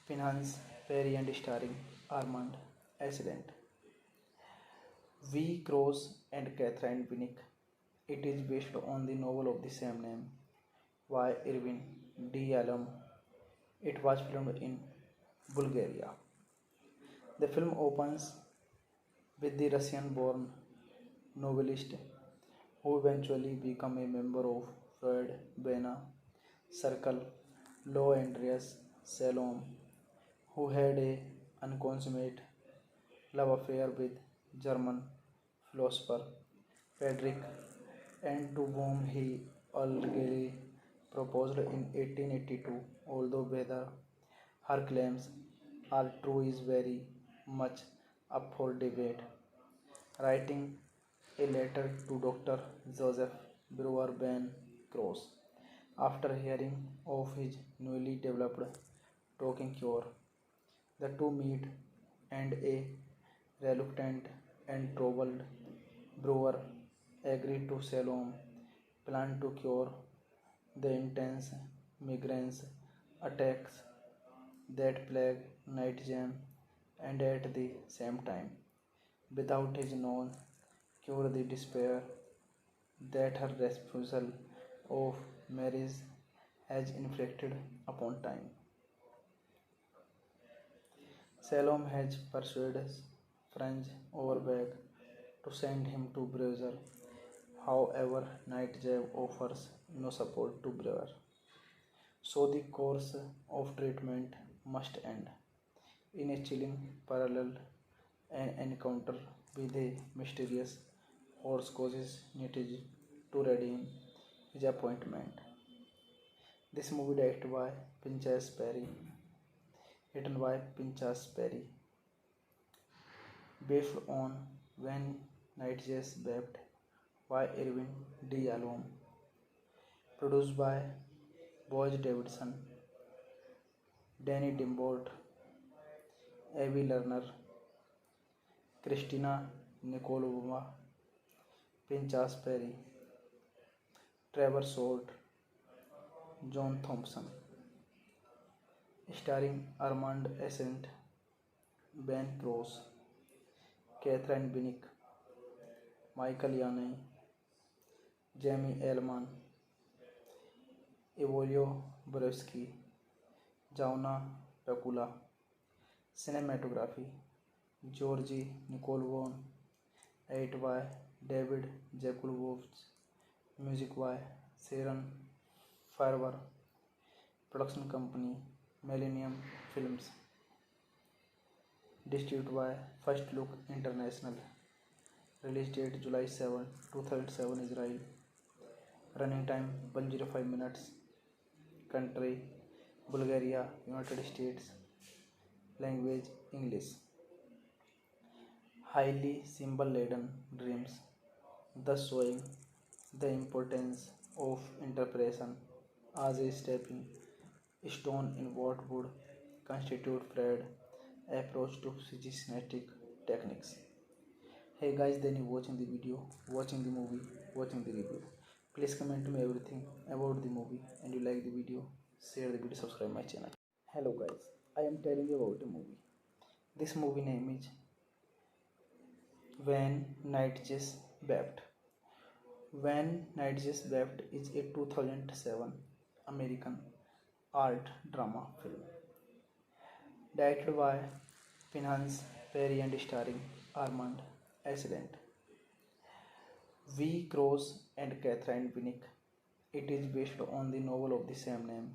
Pinchas Perry and starring Armand Ascent, V. Cross and Catherine Binnick. It is based on the novel of the same name by Irvin D. Allen. It was filmed in Bulgaria. The film opens with the Russian-born novelist who eventually became a member of Freud Bena circle, Lo Andreas Salom, who had a unconsummate love affair with German philosopher Friedrich, and to whom he allegedly proposed in 1882, although whether her claims are true is very much up for debate. Writing a letter to Dr. Joseph Brewer Ben Cross after hearing of his newly developed talking cure. The two meet, and a reluctant and troubled Brewer agreed to Salome plan to cure the intense migraines attacks that plague Nightjam, and at the same time, without his known, cure the despair that her refusal of marriage has inflicted upon time. Salome has persuaded Franz Overbeck to send him to Brewer. However, Nightjam offers no support to Brewer, so the course of treatment must end. In a chilling parallel, an encounter with a mysterious horse causes Nitij to redeem his appointment. This movie directed by Pinchas Perry, written by Pinchas Perry, based on When Nightjes Wept by Irvin D. Allen, produced by Boaz Davidson, Danny Dimbolt, Avi Lerner, Christina Nikolova, Pinchas Perry, Trevor Salt, John Thompson, starring Armand Ascent, Ben Cross, Catherine Binnick, Michael Yanai, Jamie Elman, Evolio Borowski, Jauna Pekula. Cinematography Georgi Nikolvon, 8 by David Jakulovich, music by Sharon Farber, production company Millennium Films, distributed by First Look International, release date July 7, 2007 Israel, running time 105 minutes, country Bulgaria, United States, language English. highly symbol-laden dreams, thus showing the importance of interpretation as a stepping stone in what would constitute Freud's approach to psychoanalytic techniques. Hey guys, then you watching the video, watching the movie, watching the review. Please comment to me everything about the movie and you like the video, share the video, subscribe my channel. Hello guys, I am telling you about a movie. This movie name is When Nightjes Wept. When Nightjes Wept is a 2007 American art drama film directed by Pinhas Perry and starring Armand Assayas, V. Cross and Catherine Winnick. It is based on the novel of the same name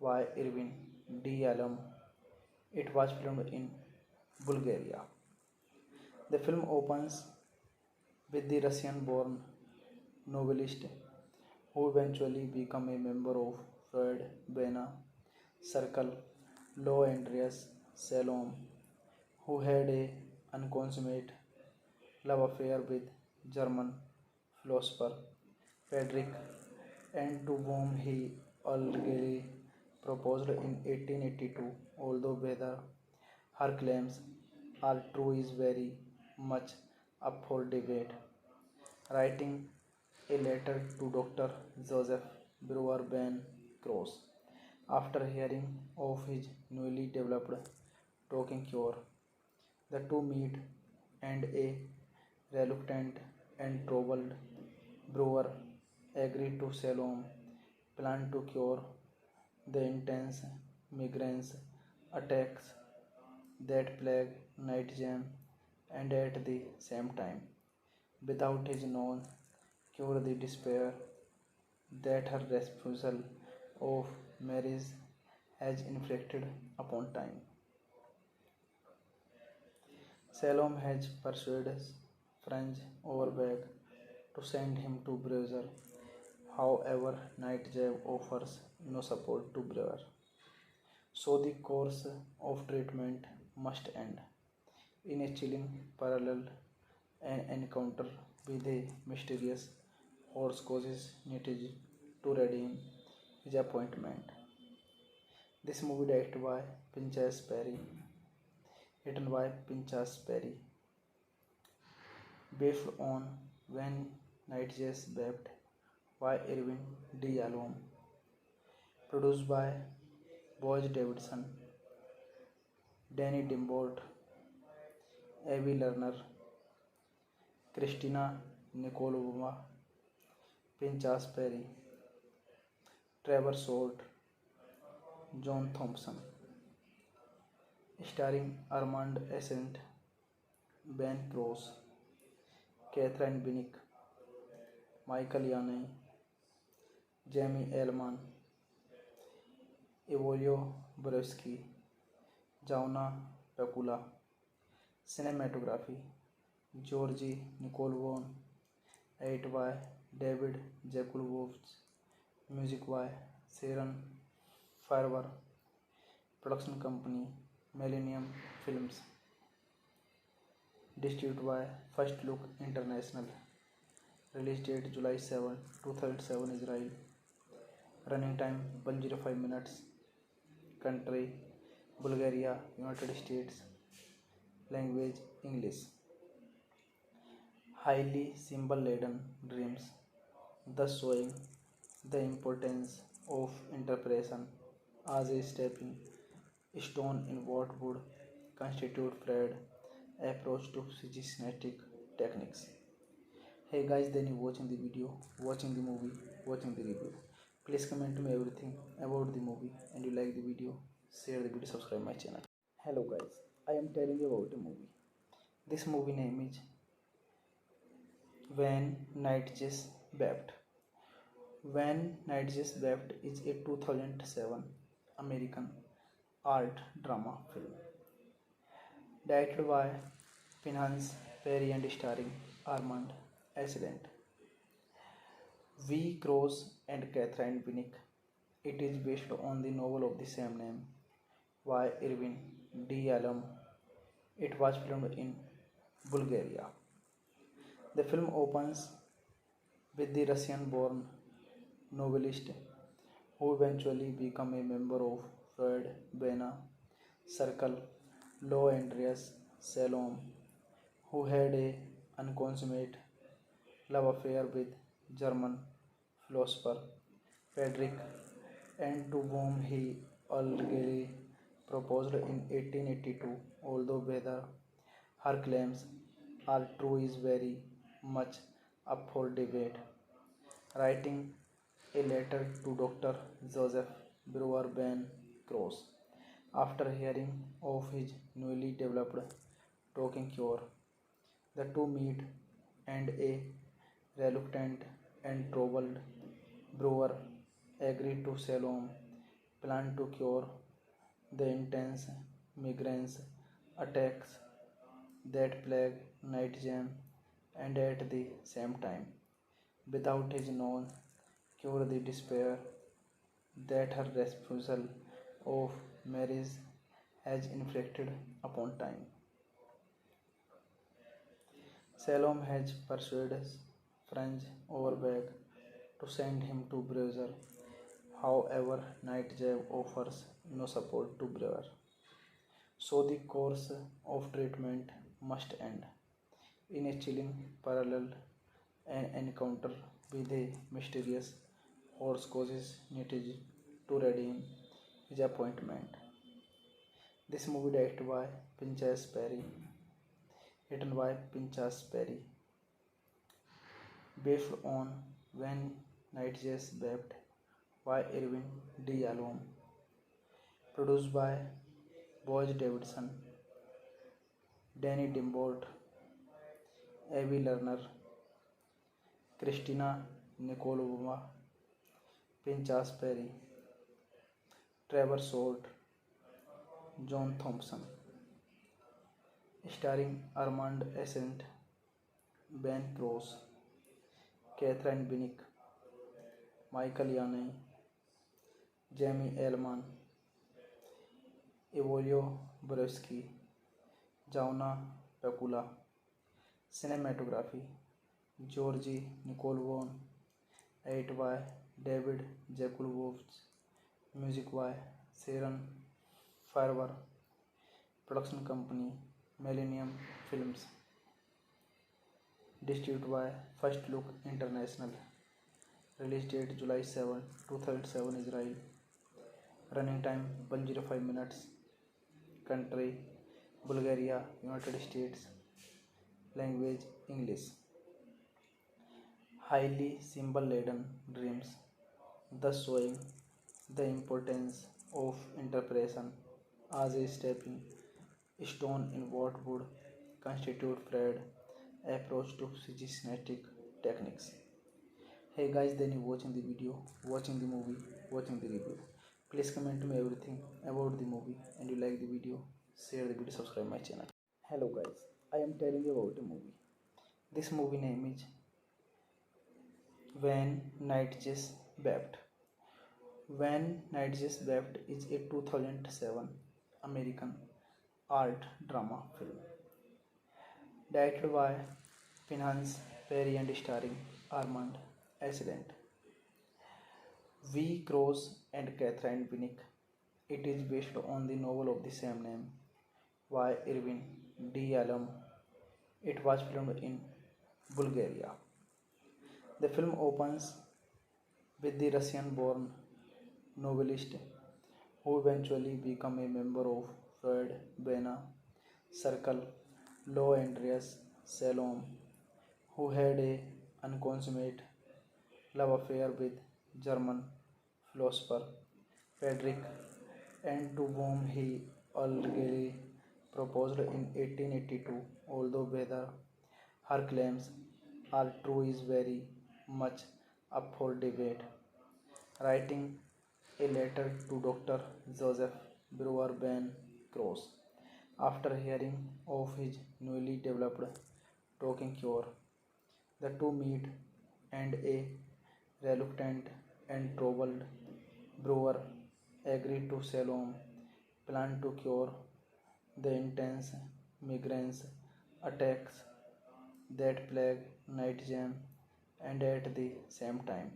by Irvin D. Yalom. It was filmed in Bulgaria. The film opens with the Russian-born novelist who eventually became a member of Freud Bena circle, Lo Andreas Salom, who had a unconsummate love affair with German philosopher Friedrich, and to whom he allegedly proposed in 1882, although whether her claims are true is very much up for debate. Writing a letter to Dr. Joseph Brewer Ben Cross after hearing of his newly developed talking cure. The two meet, and a reluctant and troubled Brewer agreed to Salom plan to cure the intense migraine attacks that plague Nightjam, and at the same time, without his known cure the despair that her refusal of marriage has inflicted upon time. Salom has persuaded Franz Overbeck to send him to Brewer. However, Nightjam offers no support to Brewer, so the course of treatment must end. In a chilling parallel, an encounter with a mysterious horse causes Nitij to redeem his appointment. This movie directed by Pinchas Perry, written by Pinchas Perry, based on When Nightjes Wept by Irvin D. Yalom, produced by Boaz Davidson, Danny Dimbolt, Avi Lerner, Christina Nikolova, Pinchas Perry, Trevor Salt, John Thompson, starring Armand Assayas, Ben Cross, Catherine Winnick, Michael Yanai, Jamie Elman, Evolio Borowski, Jauna Pekula. Cinematography Georgi Nikolvon, edited by David Jakulovich, music by Sharon Farber, production company Millennium Films, distributed by First Look International, release date July 7, 2007 Israel, running time 105 minutes, country Bulgaria, United States, language English. Highly symbol-laden dreams, thus showing the importance of interpretation as a stepping stone in what would constitute Freud's approach to psychoanalytic techniques. Hey guys, then you watching the video, watching the movie, watching the review. Please comment to me everything about the movie and you like the video, share the video, subscribe my channel. Hello guys, I am telling you about a movie. This movie name is When Nightjes Wept. When Nightjes Wept is a 2007 American art drama film directed by Pinhas Perry and starring Armand Assayas, V. Cross and Catherine Winnick. It is based on the novel of the same name by Irvin D. Yalom. It was filmed in Bulgaria. The film opens with the Russian-born novelist who eventually became a member of Freud Bena circle, Lo Andreas Salom, who had a unconsummate love affair with German philosopher Friedrich, and to whom he allegedly proposed in 1882, although whether her claims are true is very much up for debate. Writing a letter to Dr. Joseph Brewer Ben Cross after hearing of his newly developed talking cure. The two meet, and a reluctant and troubled Brewer agreed to Salome plan to cure the intense migraines attacks that plague Nightjam, and at the same time, without his known cure the despair that her refusal of marriage has inflicted upon time. Salome has persuaded Franz Overbeck to send him to Brewer. However, Nightjam offers no support to Brewer, so the course of treatment must end. In a chilling parallel, an encounter with a mysterious horse causes Nitij to redeem his appointment. This movie directed by Pinchas Perry, written by Pinchas Perry, based on When Nightjays Wept by Irvin D. Alom, produced by Boaz Davidson, Danny Dimbolt, Avi Lerner, Christina Nikolova, Pinchas Perry, Trevor Salt, John Thompson, starring Armand Ascent, Ben Cross, Catherine Binnick, Michael Yanai, Jamie Elman, Evolio Borowski, Jauna Pekula. Cinematography Georgi Nikolvon, edited by David Jakulovich, music by Sharon Farber, production company Millennium Films, distributed by First Look International, release date July 7, 2007 Israel, running time 105 minutes, country Bulgaria, United States, language English. Highly symbol-laden dreams, thus showing the importance of interpretation as a stepping stone in what would constitute Freud's approach to psychoanalytic techniques. Hey guys, then you watching the video, watching the movie, watching the review. Please comment to me everything about the movie, and you like the video, share the video, subscribe my channel. Hello guys, I am telling you about a movie. This movie name is When Nightjays Wept. When Nightjays Wept is a 2007 American art drama film directed by Pinchas Perry and starring Armand Ascent, V. Cross, and Catherine Binnick. It is based on the novel of the same name by Irvin D. Alom. It was filmed in Bulgaria. The film opens with the Russian-born novelist who eventually became a member of Freud Bena circle, Lo Andreas Salom, who had a unconsummate love affair with German philosopher Friedrich, and to whom he allegedly proposed in 1882, although whether her claims are true is very much up for debate. Writing a letter to Dr. Joseph Brewer Ben Cross after hearing of his newly developed talking cure. The two meet, and a reluctant and troubled Brewer agreed to Salome plan to cure the intense migraines attacks that plague Night Jam, and at the same time,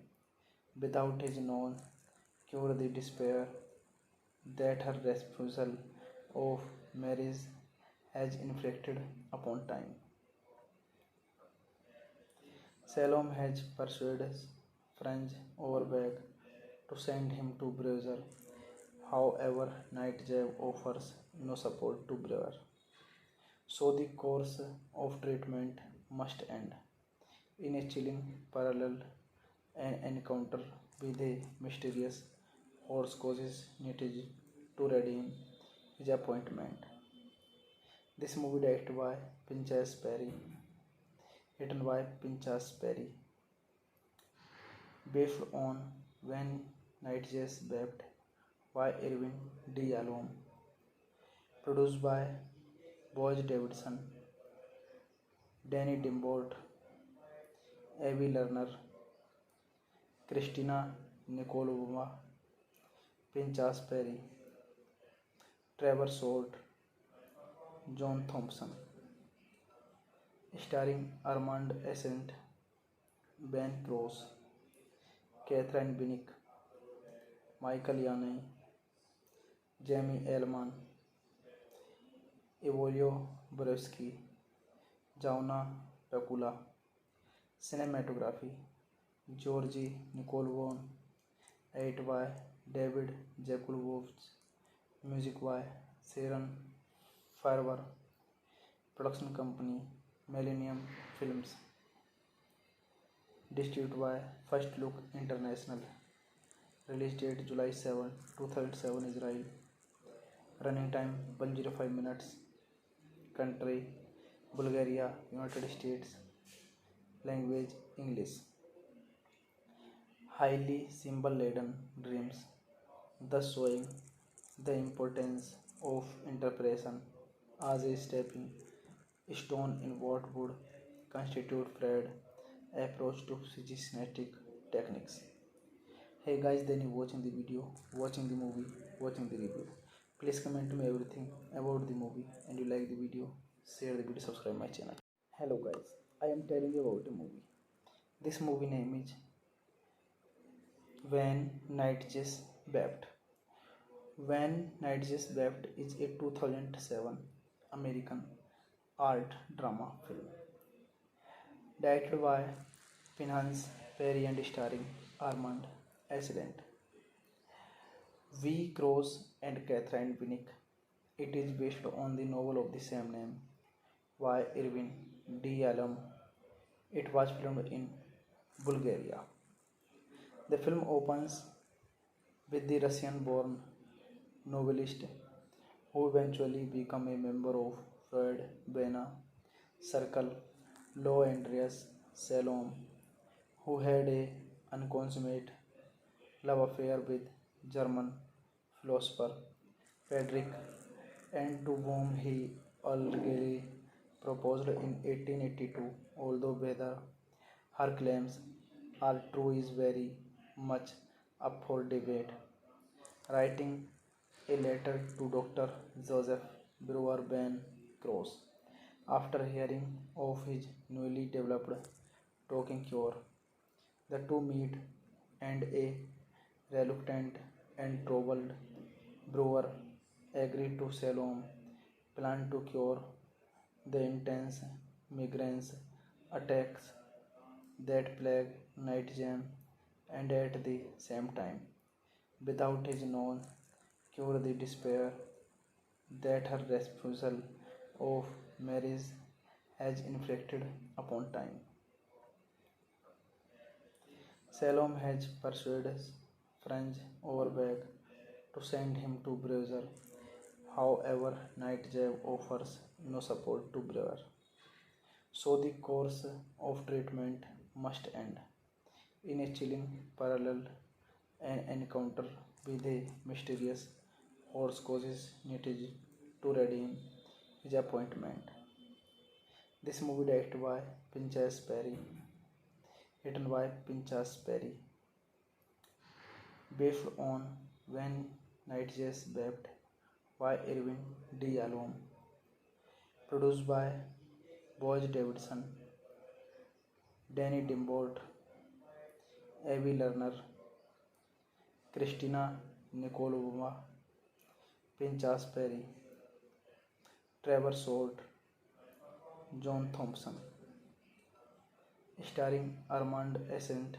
without his known cure the despair that her refusal of marriage has inflicted upon time. Salome has persuaded French Overbeck to send him to Brussels. However, Nightjab offers no support to Brewer, so the course of treatment must end. In a chilling parallel, an encounter with a mysterious horse causes Nitij to redeem his appointment. This movie directed by Pinchas Perry, written by Pinchas Perry, based on When Night Jazz Wept by Irvin D. Alom, produced by Boaz Davidson, Danny Dimbolt, Avi Lerner, Christina Nikolova, Pinchas Perry, Trevor Salt, John Thompson, starring Armand Ascent, Ben Cross, Catherine Binnick, Michael Yanai, Jamie Elman, Evolio Borowski, Jauna Pekula. Cinematography Georgi Nikolvon, edit by David Jakulovich, music by Sharon Farber, production company Millennium Films, distributed by First Look International, release date July 7, 2007 Israel, running time 105 minutes, country Bulgaria, United States, language English. Highly symbol laden dreams, thus showing the importance of interpretation as a stepping stone in what would constitute Freud's approach to psychoanalytic techniques. Hey guys, then you watching the video, watching the movie, watching the review. Please comment me everything about the movie, and you like the video, share the video, subscribe my channel. Hello guys, I am telling you about a movie. This movie name is When Night Jazz Wept. When Night Jazz Wept is a 2007 American art drama film directed by Pinchas Perry and starring Armand Ascent, V. Cross, and Catherine Binnick. It is based on the novel of the same name by Irvin D. Alom. It was filmed in Bulgaria. The film opens with the Russian-born novelist who eventually became a member of Freud Bena circle, Lo Andreas Salome, who had a unconsummate love affair with German philosopher Friedrich, and to whom he allegedly proposed in 1882, although whether her claims are true is very much up for debate. Writing a letter to Dr. Joseph Brewer Ben Cross after hearing of his newly developed talking cure. The two meet, and a reluctant and troubled Brewer agreed to Salome plan to cure the intense migraines attacks that plague Night Jam, and at the same time, without his known cure the despair that her refusal of marriage has inflicted upon time. Salome has persuaded French Overbeck to send him to Brussels. However, Nightjab offers no support to Brewer, so the course of treatment must end. In a chilling parallel, an encounter with a mysterious horse causes Nitij to redeem his appointment. This movie directed by Pinchas Perry, written by Pinchas Perry, based on When Night Jazz Wept by Irvin D. Alom, produced by Boaz Davidson, Danny Dimbolt, Avi Lerner, Christina Nikolova, Pinchas Perry, Trevor Salt, John Thompson. Starring Armand Ascent,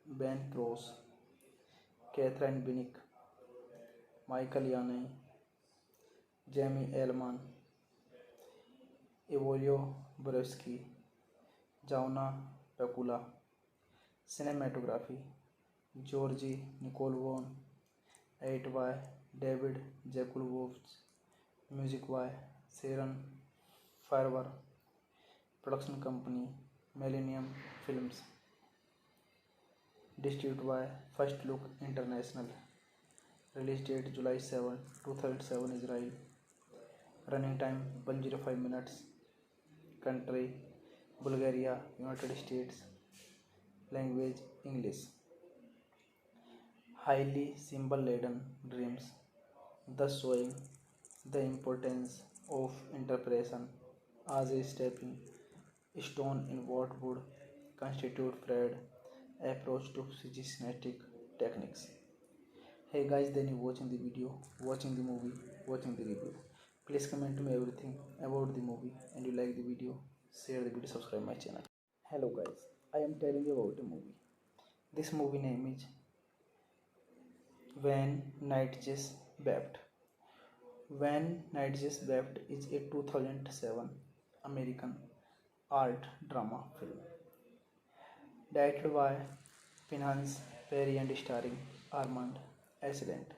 Ben Cross, Catherine Binnick, Michael Yanai, Jamie Elman, Evolio Borowski, Jauna Pekula. Cinematography Georgi Nikolvon, 8 by David Jakulovich, music by Sharon Farber, production company Millennium Films, distributed by First Look International, release date July 7, 2007 Israel, running time 105 minutes, country Bulgaria, United States, language English. Highly symbol-laden dreams, thus showing the importance of interpretation as a stepping stone in what would constitute Freud's approach to psychoanalytic techniques. Hey guys, then you watching the video, watching the movie, watching the review. Please comment to me everything about the movie, and you like the video, share the video, subscribe my channel. Hello guys, I am telling you about a movie. This movie name is When Night Just Wept. When Night Just Wept is a 2007 American art drama film directed by Pinchas Perry and starring Armand Ascent,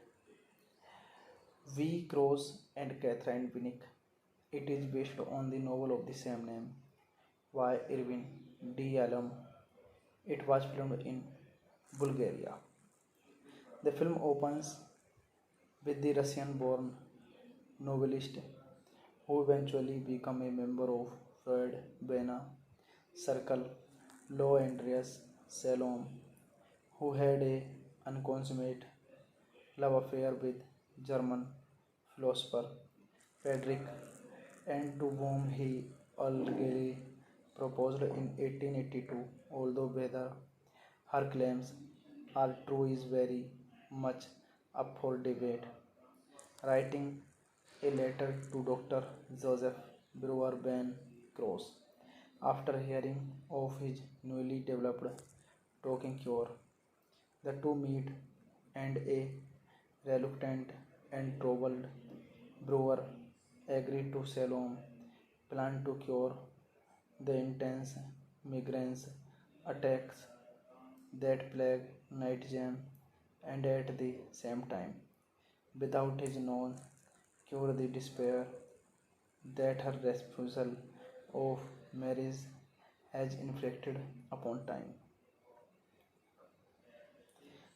V. Cross and Catherine Binnick. It is based on the novel of the same name by Irvin D. Allen. It was filmed in Bulgaria. The film opens with the Russian-born novelist who eventually became a member of Freud Bena circle, Lo Andreas Salom, who had a unconsummate love affair with German philosopher Friedrich, and to whom he allegedly proposed in 1882, although whether her claims are true is very much up for debate. Writing a letter to Dr. Joseph Brewer Ben Cross after hearing of his newly developed talking cure. The two meet, and a reluctant and troubled Brewer agreed to Salome plan to cure the intense migraines attacks that plague Nightjam, and at the same time, without his known cure the despair that her refusal of marriage has inflicted upon time.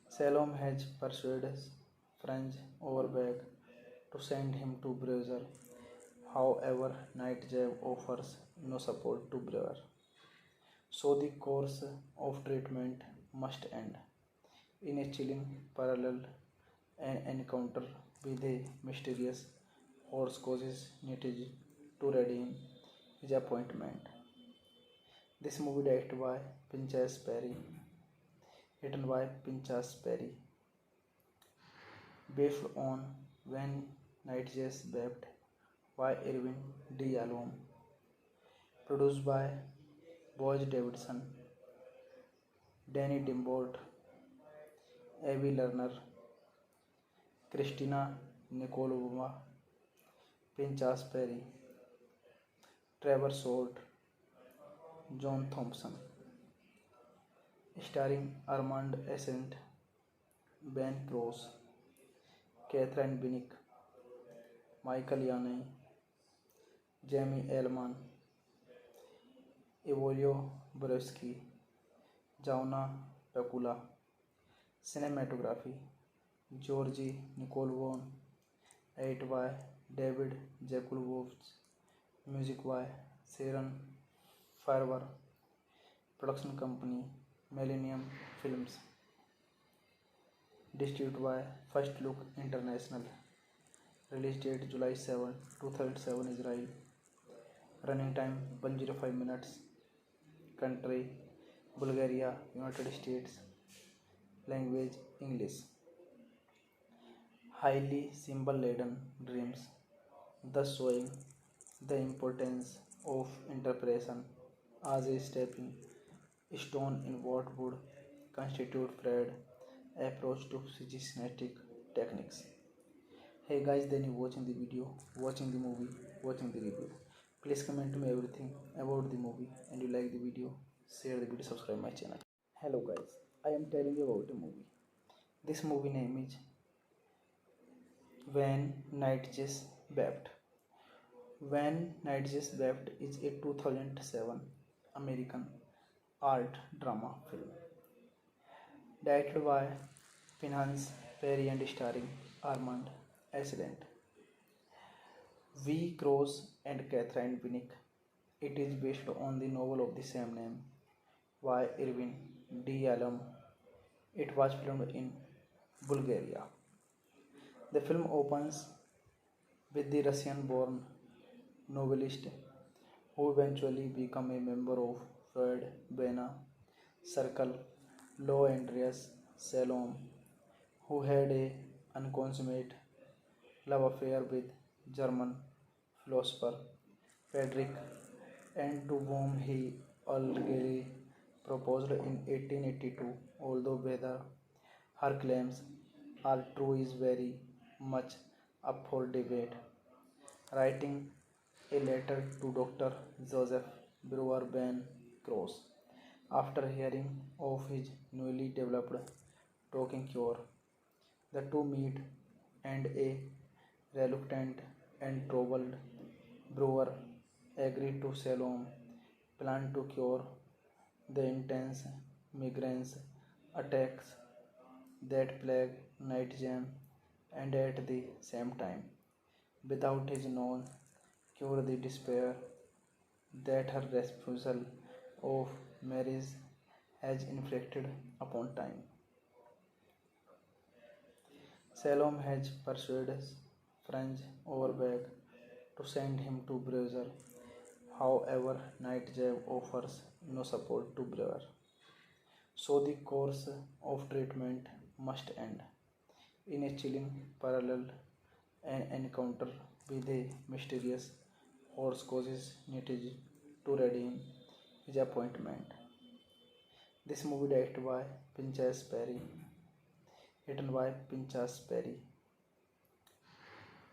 Salome has persuaded Franz Overbeck to send him to Brewer. However, Nightjam offers no support to Brewer, so the course of treatment must end. In a chilling parallel, an encounter with a mysterious horse causes Nitij to redeem his appointment. This movie directed by Pinchas Perry, written by Pinchas Perry, based on When Night Just Wept by Irvin D. Allen, produced by Boaz Davidson, Danny Dimbolt, Avi Lerner, Christina Nikolova, Pinchas Perry, Trevor Salt, John Thompson. Starring Armand Ascent, Ben Cross, Catherine Binnick, Michael Yanai, Jamie Elman, Evolio Borowski, Jauna Pekula. Cinematography Georgi Nikolvon, 8 by David Jakulovich, music by Sharon Farber, production company Millennium Films, distributed by First Look International, release date July 7, 2007 Israel, Running time 105 minutes. Country Bulgaria, United States. Language English. Highly symbol laden dreams, thus showing the importance of interpretation as a stepping stone in what would constitute Freud's approach to psychoanalytic techniques. Hey guys, then you watching the video, watching the movie, watching the review. Please comment to me everything about the movie and you like the video, share the video, subscribe my channel. Hello guys, I am telling you about a movie. This movie name is When Nightjes Wept. When Nightjes Wept is a 2007 American art drama film directed by Pinhas Perry and starring Armand Assailant, V. Cross and Catherine Winnick. It is based on the novel of the same name by Irvin D. Yalom. It was filmed in Bulgaria. The film opens with the Russian-born novelist who eventually became a member of Freud Bena circle, Lo Andreas Salom, who had a unconsummate love affair with German philosopher Friedrich, and to whom he allegedly proposed in 1882, although whether her claims are true is very much up for debate. Writing a letter to Dr. Joseph Brewer Ben Cross after hearing of his newly developed talking cure. The two meet, and a reluctant and troubled Brewer agreed to Salom plan to cure the intense migraine attacks that plague Nightjam, and at the same time, without his known cure the despair that her refusal of marriage has inflicted upon time. Salom has persuaded Franz Overbeck to send him to Brewer. However, Nightjam offers no support to Brewer, so the course of treatment must end. In a chilling parallel, an encounter with a mysterious horse causes Nitij to redeem his appointment. This movie directed by Pinchas Perry, written by Pinchas Perry,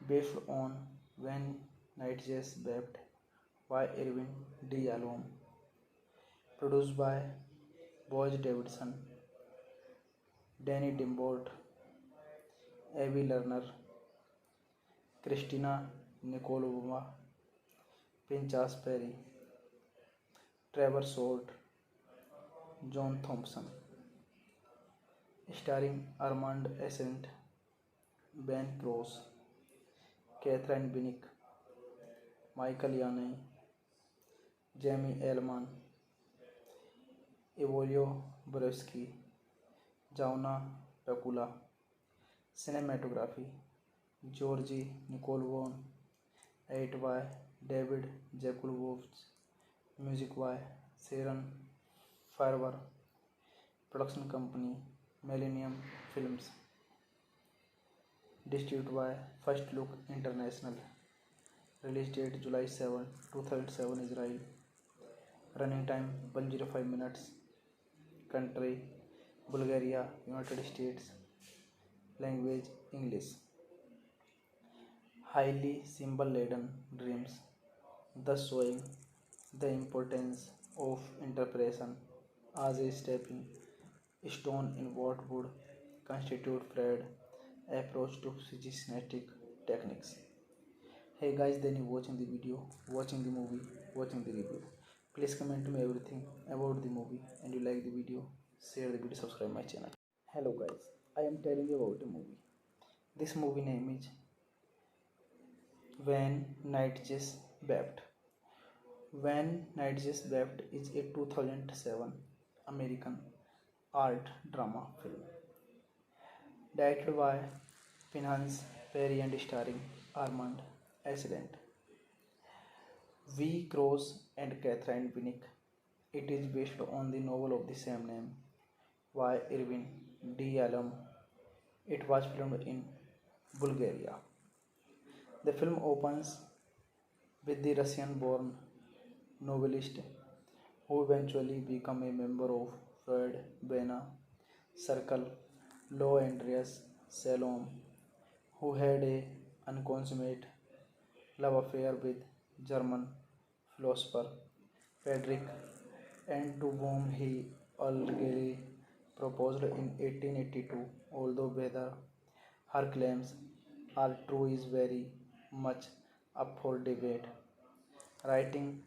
based on When Nightjes Wept by Irvin D. Yalom, produced by Boaz Davidson, Danny Dimbort, Avi Lerner, Christina Nikolova, Pinchas Perry, Trevor Salt, John Thompson, starring Armand Assailant, Ben Cross, Catherine Winnick, Michael Yanai, Jamie Elman, Evolio Borowski, Jauna Pekula. Cinematography Georgi Nikolvon, edited by David Jakulovich, music by Sharon Farber, production company Millennium Films, distributed by First Look International, release date July 7, 2007 Israel, running time 105 minutes, country Bulgaria, United States, language English. Highly symbol laden dreams, thus showing the importance of interpretation as a stepping stone in what would constitute Freud's approach to psychoanalytic techniques. Hey guys, then you watching the video, watching the movie, watching the review. Please comment to me everything about the movie and you like the video, share the video, subscribe my channel. Hello guys, I am telling you about a movie. This movie name is When Nightjes Wept. When Nightjes Wept is a 2007 American art drama film directed by Pinhas Perry and starring Armand Assailant, V. Cross and Catherine Winnick. It is based on the novel of the same name by Irvin D. Allen. It was filmed in Bulgaria. The film opens with the Russian-born novelist who eventually became a member of Freud Bena circle, Lo Andreas Salom, who had a unconsummate love affair with German philosopher Friedrich, and to whom he allegedly proposed in 1882, although whether her claims are true is very much up for debate. Writing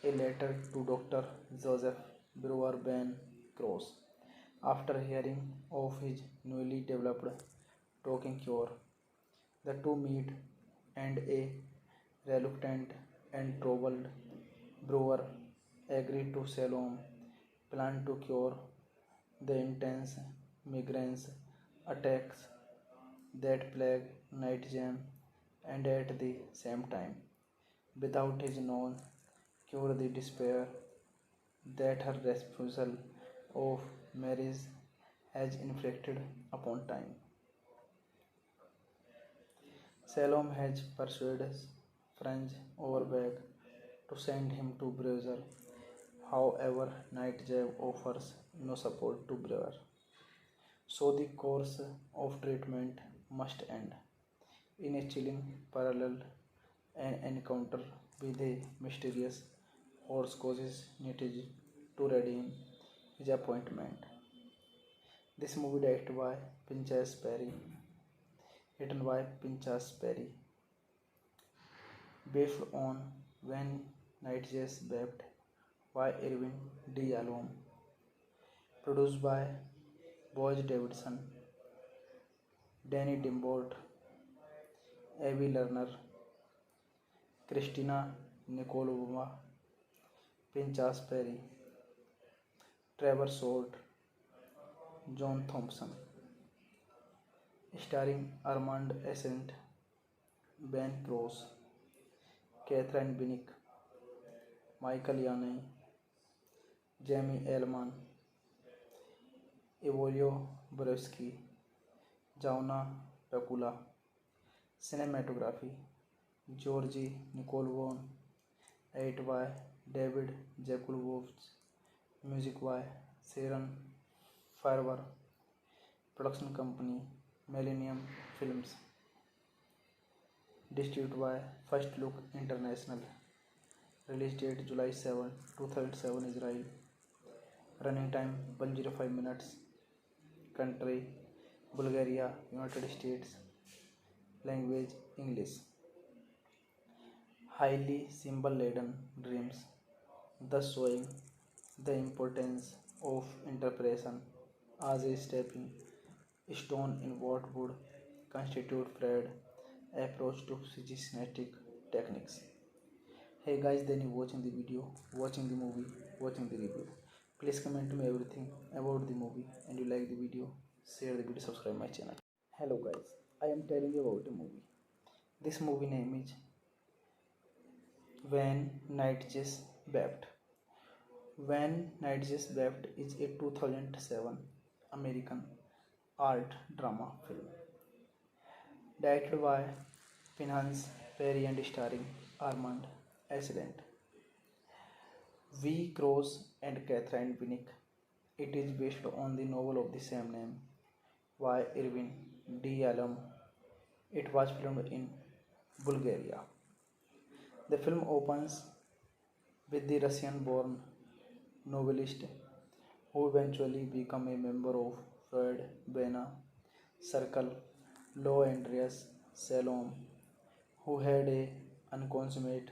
a letter to Dr. Joseph Brewer Ben Cross after hearing of his newly developed talking cure. The two meet, and a reluctant and troubled Brewer agreed to Salome plan to cure the intense migraines attacks that plague Nightjam, and at the same time, without his known cure the despair that her refusal of marriage has inflicted upon time. Salome has persuaded Franz Overbeck to send him to Brewer. However, Nightjam offers no support to Brewer, so the course of treatment must end. In a chilling parallel, an encounter with a mysterious horse causes Nitij to redeem his appointment. This movie directed by Pinchas Perry, written by Pinchas Perry, based on When Nightjays Wept by Irvin D. Alom, produced by Boaz Davidson, Danny Dimbolt, Avi Lerner, Christina Nikolova, Pinchas Perry, Trevor Salt, John Thompson, starring Armand Ascent, Ben Cross, Catherine Winnick, Michael Yanai, Jamie Elman, Evolio Borowski, Jauna Pekula. Cinematography Georgi Nikolvon, edited by David Jakulovich, music by Sharon Farber, production company Millennium Films, distributed by First Look International, release date July 7, 2007 Israel, running time 105 minutes, country Bulgaria, United States, language English. Highly symbol-laden dreams, thus showing the importance of interpretation as a stepping stone in what would constitute Freud's approach to psychoanalytic techniques. Hey guys, then you watching the video, watching the movie, watching the review. Please comment to me everything about the movie, and you like the video, share the video, subscribe my channel. Hello guys, I am telling you about a movie. This movie name is When Nightjays Wept. When Nightjays Wept is a 2007 American art drama film directed by Pinchas Perry and starring Armand Ascent, V. Cross and Catherine Winnick. It is based on the novel of the same name by Irvin D. Allen. It was filmed in Bulgaria. The film opens with the Russian-born novelist who eventually became a member of Freud Bena circle, Lo Andreas Salom, who had a unconsummate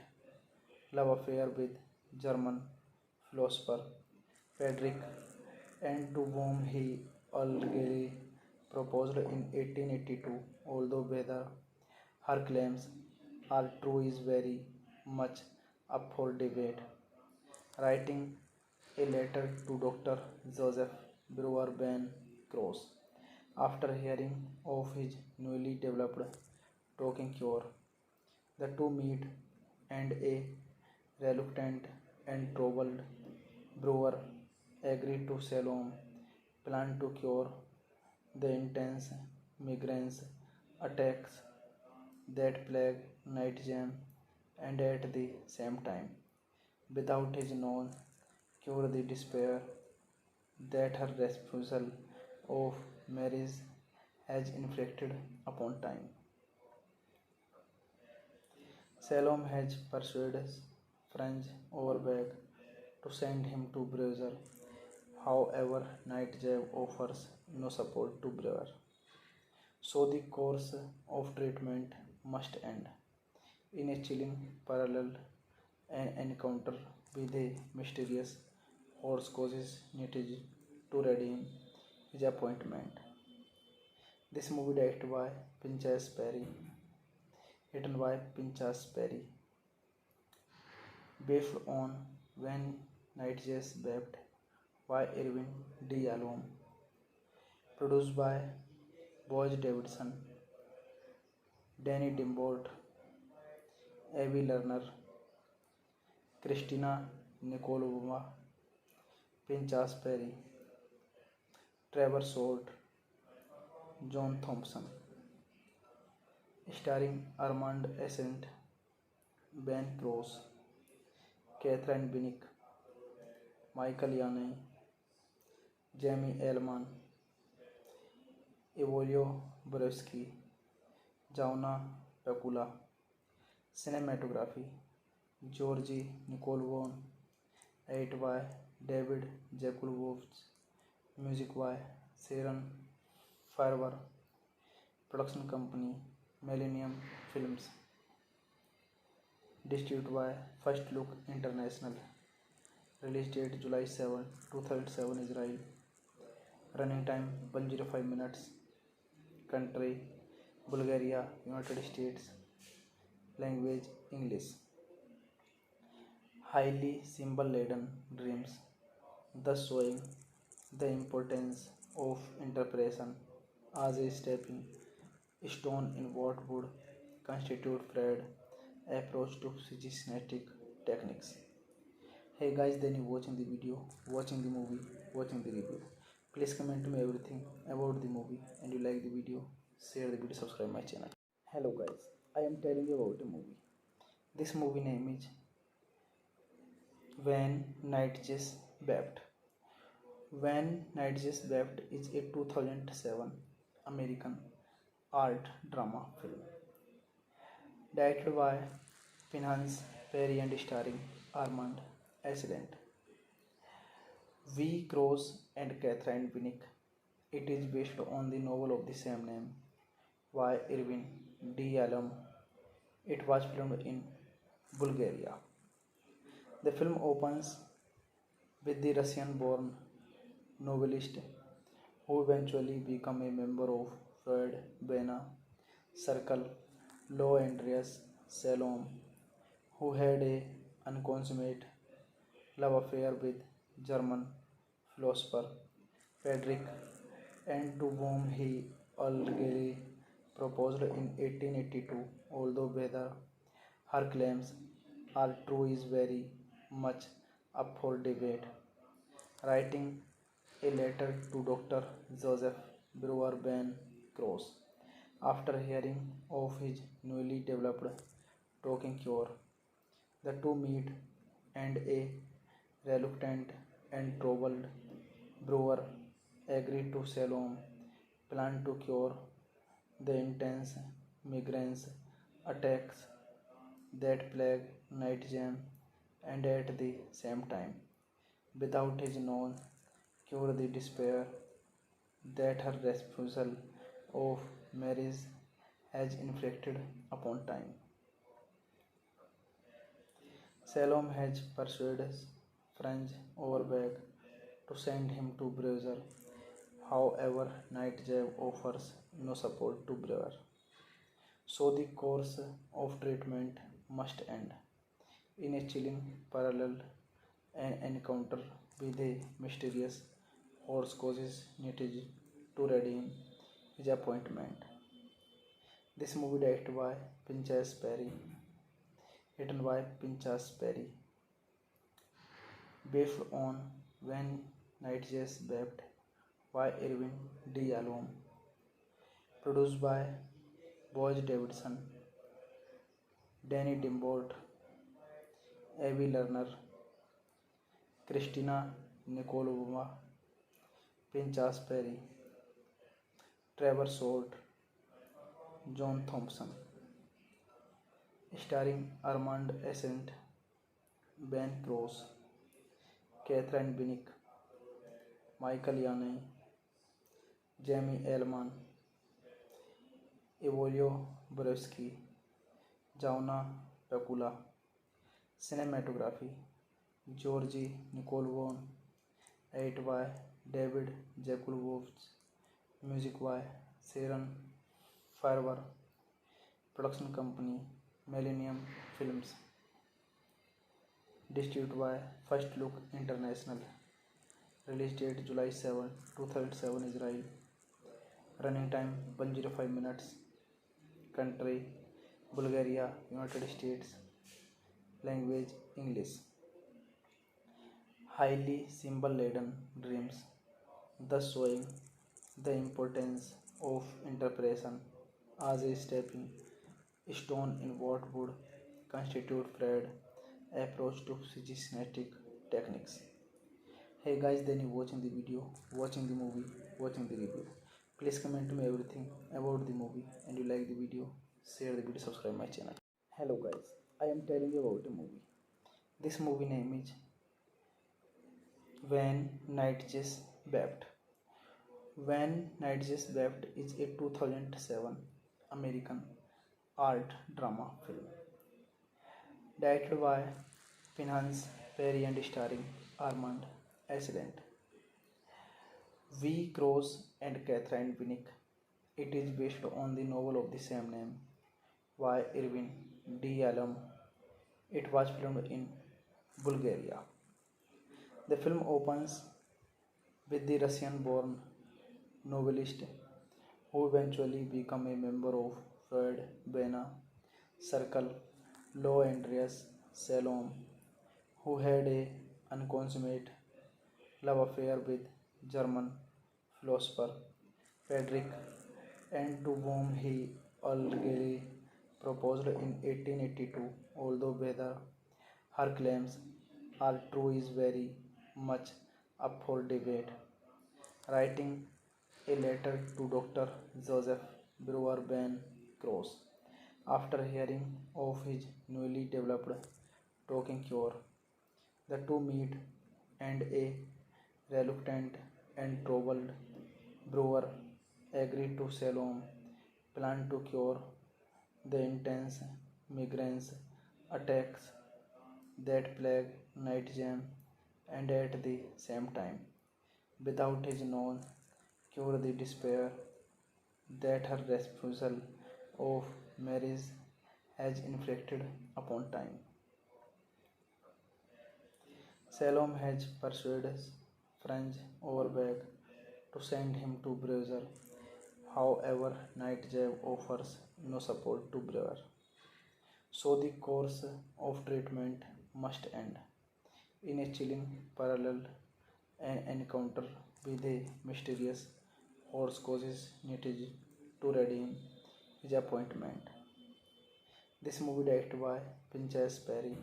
love affair with German philosopher Friedrich, and to whom he allegedly proposed in 1882, although whether her claims are true is very much up for debate. Writing a letter to Dr. Joseph Brewer Ben Cross after hearing of his newly developed talking cure. The two meet, and a Reluctant and troubled, Brewer agreed to Salom's plan to cure the intense migraine attacks that plague Nightjam, and at the same time, without his known cure the despair that her refusal of marriage has inflicted upon time. Salome has persuaded French Overbeck to send him to Brewer. However, Nightjam offers no support to Brewer, so the course of treatment must end. In a chilling parallel, an encounter with a mysterious horse causes Nitij to redeem his appointment. This movie directed by Pinchas Perry, written by Pinchas Perry, based on When Nightjars Wept by Irvin D. Alom, produced by Boaz Davidson, Danny Dimbort, Avi Lerner, Christina Nikolova, Pinchas Perry, Trevor Salt, John Thompson, starring Armand Ascent, Ben Cross, Catherine Binnick, Michael Yanai, Jamie Elman, Evolio Borowski, Jauna Pekula. Cinematography Georgi Nikolvon, edit by David Jakulovich, music by Sharon Farber, production company Millennium Films, distributed by First Look International, release date July 7, 2007 Israel, running time 105 minutes, country Bulgaria, United States, language English. Highly symbol laden dreams, thus showing the importance of interpretation as a stepping stone in what would constitute Freud's approach to psychoanalytic techniques. Hey guys, then you watching the video, watching the movie, watching the review. Please comment to me everything about the movie, and you like the video, share the video, subscribe my channel. Hello guys, I am telling you about a movie. This movie name is When Nightjars Wept. When Nightjars Wept is a 2007 American art drama film directed by Pinchas Perry and starring Armand Ascent, V. Cross and Catherine Binnick. It is based on the novel of the same name by Irvin D. Alom. It was filmed in Bulgaria. The film opens with the Russian-born novelist who eventually became a member of Freud Bena circle, Lo Andreas Salom, who had a unconsummate love affair with German philosopher Friedrich, and to whom he allegedly proposed in 1882, although whether her claims are true is very much up for debate. Writing a letter to Dr. Joseph Brewer Ben Cross after hearing of his newly developed talking cure. The two meet, and a reluctant and troubled Brewer agreed to Salom's plan to cure the intense migraine attacks that plague Nightjam, and at the same time, without his known cure the despair that her refusal of marriage has inflicted upon time. Salome has persuaded French Overbeck to send him to Brewer. However, Nightjam offers no support to Brewer, so the course of treatment must end. In a chilling parallel, an encounter with a mysterious horse causes Nitij to redeem his appointment. This movie directed by Pinchas Perry, written by Pinchas Perry, based on When Night Jazz Wept by Irvin D. Yalom, produced by Boaz Davidson, Danny Dimbolt, Avi Lerner, Christina Nikolova, Pinchas Perry, Trevor Salt, John Thompson, starring Armand Ascent, Ben Cross, Catherine Binnick, Michael Yanai, Jamie Elman, Evolio Borowski, Jauna Pekula. Cinematography Georgi Nikolvon, edit by David Jakulovich, music by Sharon Farber, production company Millennium Films, distributed by First Look International, release date July 7, 2007 Israel, running time 105 minutes, country Bulgaria, United States, language English. Highly symbol-laden dreams, thus showing the importance of interpretation as a stepping stone in what would constitute Freud's approach to psychoanalytic techniques. Hey guys, then you watching the video, watching the movie, watching the review. Please comment to me everything about the movie, and you like the video, share the video, subscribe my channel. Hello guys, I am telling you about a movie. This movie name is When Night Jazz Wept. When Night Jazz Wept is a 2007 American art drama film directed by Pinchas Perry and starring Armand Ascent, V. Cross and Catherine Binnick. It is based on the novel of the same name by Irvin D. Yalom. It was filmed in Bulgaria. The film opens with the Russian-born novelist who eventually became a member of Freud Bena circle, Lo Andreas Salom, who had a unconsummate love affair with German philosopher Friedrich, and to whom he allegedly proposed in 1882, although whether her claims are true is very much up for debate. Writing a letter to Dr. Joseph Brewer Ben Cross after hearing of his newly developed talking cure. The two meet, and a reluctant and troubled Brewer agreed to Salom plan to cure the intense migraine attacks that plague Night Jam, and at the same time, without his known cure the despair that her refusal of marriage has inflicted upon time. Salom has persuaded Franz Overbeck to send him to Brewer. However, Nightjab offers no support to Brewer, so the course of treatment must end. In a chilling parallel, an encounter with a mysterious horse causes Nitij to redeem his appointment. This movie directed by Pinchas Perry,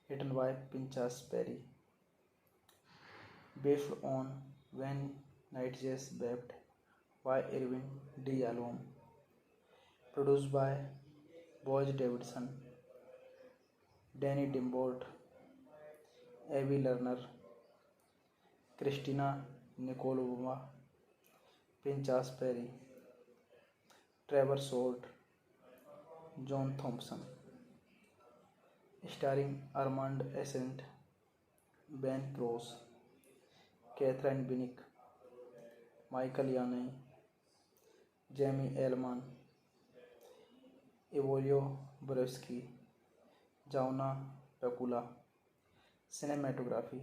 written by Pinchas Perry, based on When Night Jazz Wept by Irvin D. Yalom, produced by Boaz Davidson, Danny Dimbolt, Avi Lerner, Christina Nikolova, Pinchas Perry, Trevor Salt, John Thompson, starring Armand Ascent, Ben Cross, Catherine Binnick, Michael Yanai, Jamie Elman, Evolio Borowski, Jauna Pekula. Cinematography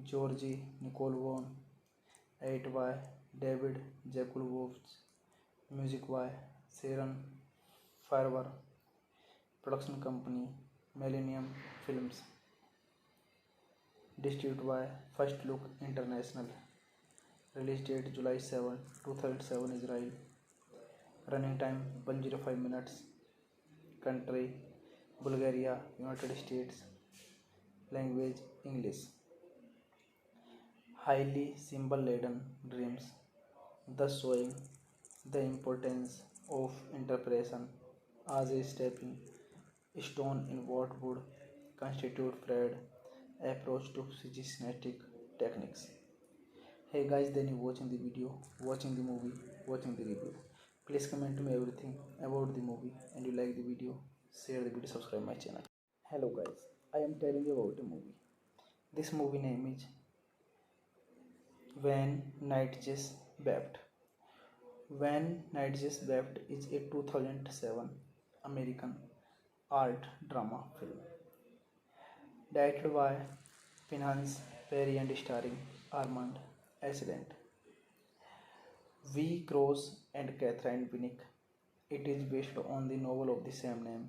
Georgi Nikolvon, edit by David Jakulovich, music by Sharon Farber, production company Millennium Films, Distributed by First Look International. Release date July 7, 2007 Israel. Running time 105 minutes. Country Bulgaria, United States. Language English. Highly symbol laden dreams, thus showing the importance of interpretation as a stepping stone in what would constitute Freud's approach to psychoanalytic techniques. Hey guys, then you watching the video, watching the movie, watching the review. Please comment to me everything about the movie and you like the video, share the video, subscribe my channel. Hello guys, I am telling you about a movie. This movie name is When Nightjes Wept. When Nightjes Wept is a 2007 American art drama film directed by Pinhas Perry and starring Armand Assayas, V. Gross and Catherine Winnick. It is based on the novel of the same name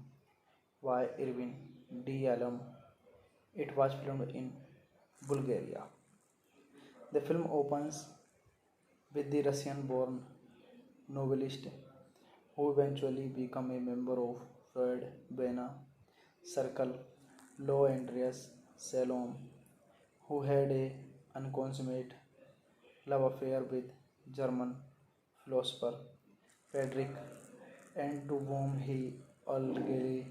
by Irvin D. Yalom. It was filmed in Bulgaria. The film opens with the Russian-born novelist who eventually became a member of Freud Bena circle, Lo Andreas Salom, who had a unconsummate love affair with German philosopher Friedrich, and to whom he allegedly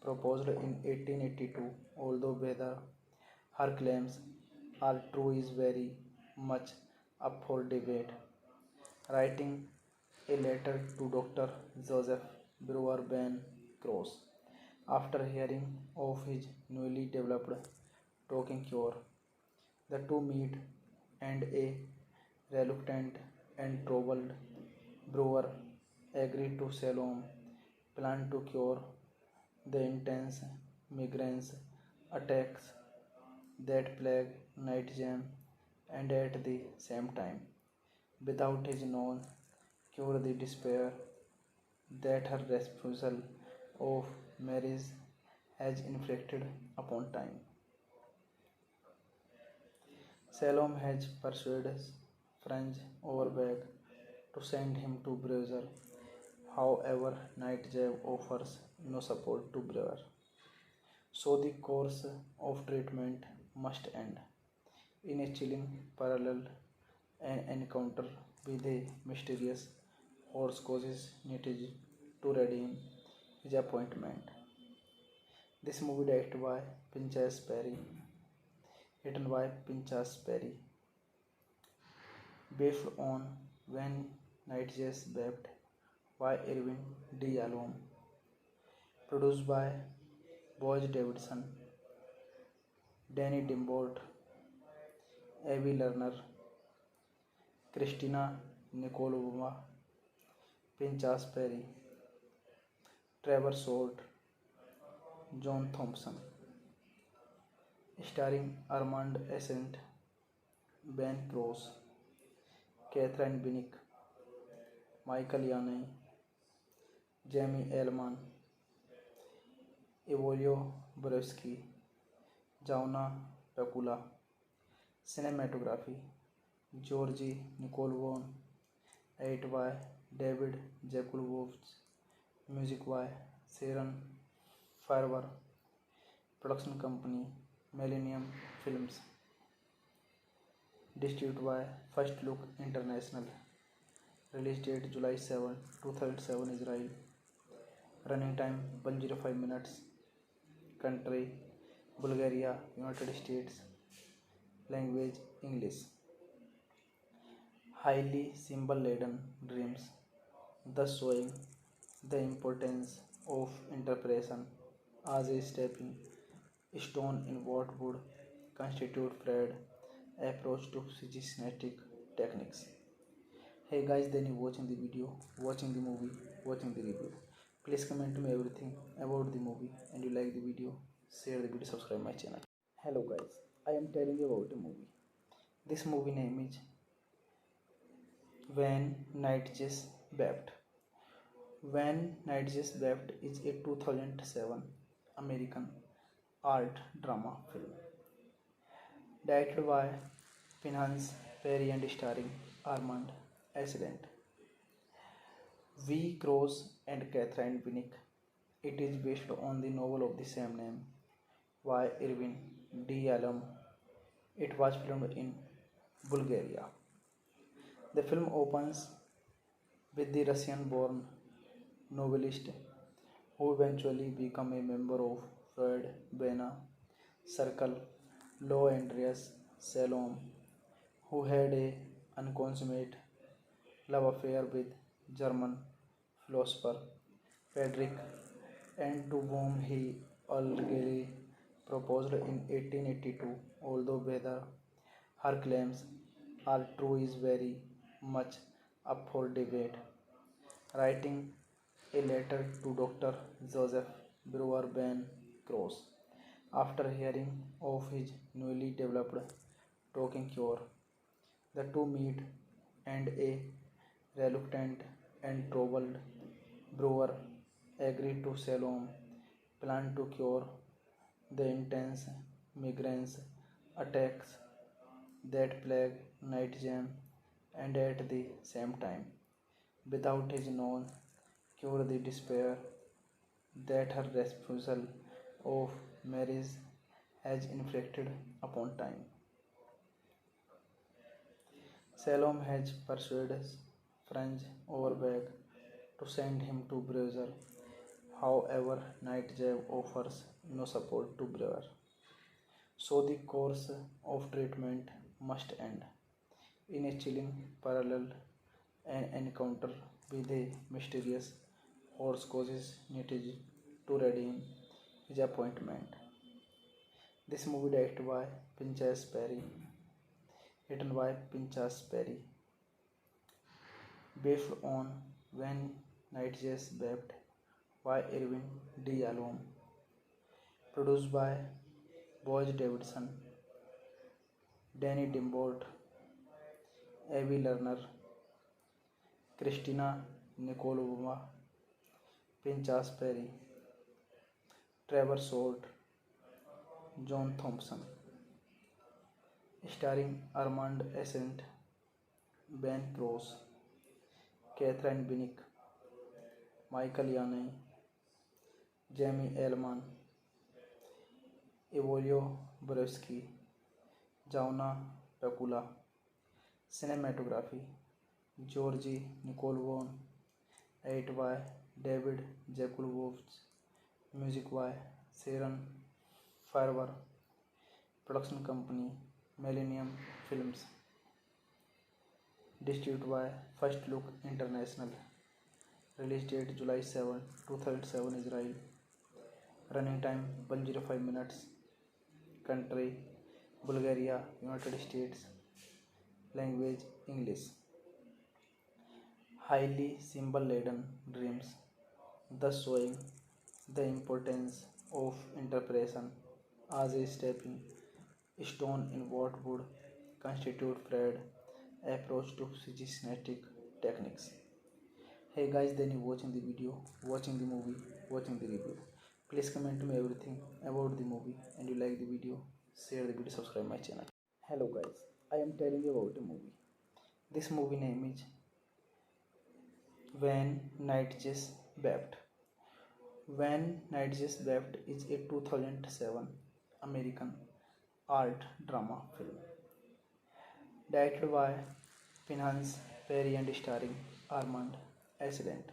proposed in 1882, although whether her claims are true is very much up for debate. Writing a letter to Dr. Joseph Brewer Ben Cross after hearing of his newly developed talking cure. The two meet, and a reluctant and troubled Brewer agreed to Salom plan to cure the intense migraine attacks that plague Nightjam, and at the same time, without his known cure the despair that her refusal of marriage has inflicted upon time. Salom has persuaded Franz Overbeck to send him to Brewer. However, Nightjam offers no support to Brewer, so the course of treatment must end. In a chilling parallel, an encounter with a mysterious horse causes Nitij to redeem his appointment. This movie directed by Pinchas Perry, written by Pinchas Perry, based on When Nightjes Wept by Irvin D. Yalom, produced by Boaz Davidson, Danny Dimbort, Avi Lerner, Christina Nikolova, Pinchas Perry, Trevor Short, John Thompson, starring Armand Assayas, Ben Cross, Catherine Winnick, Michael Yanai, Jamie Elman, Evolio Borowski, Jauna Pekula. Cinematography Georgi Nikolvon, edited by David Jakulovich, music by Sharon Farber, production company Millennium Films, distributed by First Look International. Release date July 7, 2007 Israel. Running time 105 minutes. Country Bulgaria, United States. Language English. Highly symbol laden dreams, thus showing the importance of interpretation as a stepping stone in what would constitute Freud's approach to psychoanalytic techniques. Hey guys, then you watching the video, watching the movie, watching the review. Please comment to me everything about the movie and you like the video, share the video, subscribe my channel. Hello guys, I am telling you about a movie. This movie name is When Nightjes Wept. When Nightjes Wept is a 2007 American art drama film Directed by Pinhas Perry and starring Armand Accident, V. Cross and Catherine Winnick. It is based on the novel of the same name by Irvin D. Allen. It was filmed in Bulgaria. The film opens with the Russian-born novelist who eventually became a member of Freud Bena circle, Lo Andreas Salom, who had a unconsummate love affair with German philosopher Friedrich, and to whom he allegedly proposed in 1882, although whether her claims are true is very much up for debate. Writing a letter to Dr. Joseph Brewer Ben Cross after hearing of his newly developed talking cure. The two meet, and a reluctant and troubled Brewer agreed to Salome plan to cure the intense migraines attacks that plague Nightjam, and at the same time, without his known cure the despair that her refusal of marriage has inflicted upon time. Salome has persuaded Franz Overbeck to send him to Brewer. However, Nightjam offers no support to Brewer, so the course of treatment must end. In a chilling parallel, an encounter with a mysterious horse causes Nitij to redeem his appointment. This movie directed by Pinchas Perry, written by Pinchas Perry, based on When Nightjays Wept by Irvin D. Alom, produced by Boaz Davidson, Danny Dimbolt, Avi Lerner, Christina Nikolova, Pinchas Perry, Trevor Salt, John Thompson, starring Armand Ascent, Ben Cross, Catherine Winnick, Michael Yanai, Jamie Elman, Evolio Borowski, Jauna Pekula. Cinematography Georgi Nikolvon, edited by David Jakulovich, music by Sharon Farber, production company Millennium Films, distributed by First Look International, release date July 7, 2007 Israel, running time 105 minutes, country Bulgaria, United States, language English. Highly symbol-laden dreams, thus showing the importance of interpretation as a stepping stone in what would constitute Freud's approach to psychoanalytic techniques. Hey guys, then you watching the video, watching the movie, watching the review. Please comment to me everything about the movie, and you like the video, share the video, subscribe my channel. Hello guys, I am telling you about a movie. This movie name is When Nightjays Wept. When Nightjays Wept is a 2007 American art drama film directed by Pinhas Perry and starring Armand Accident,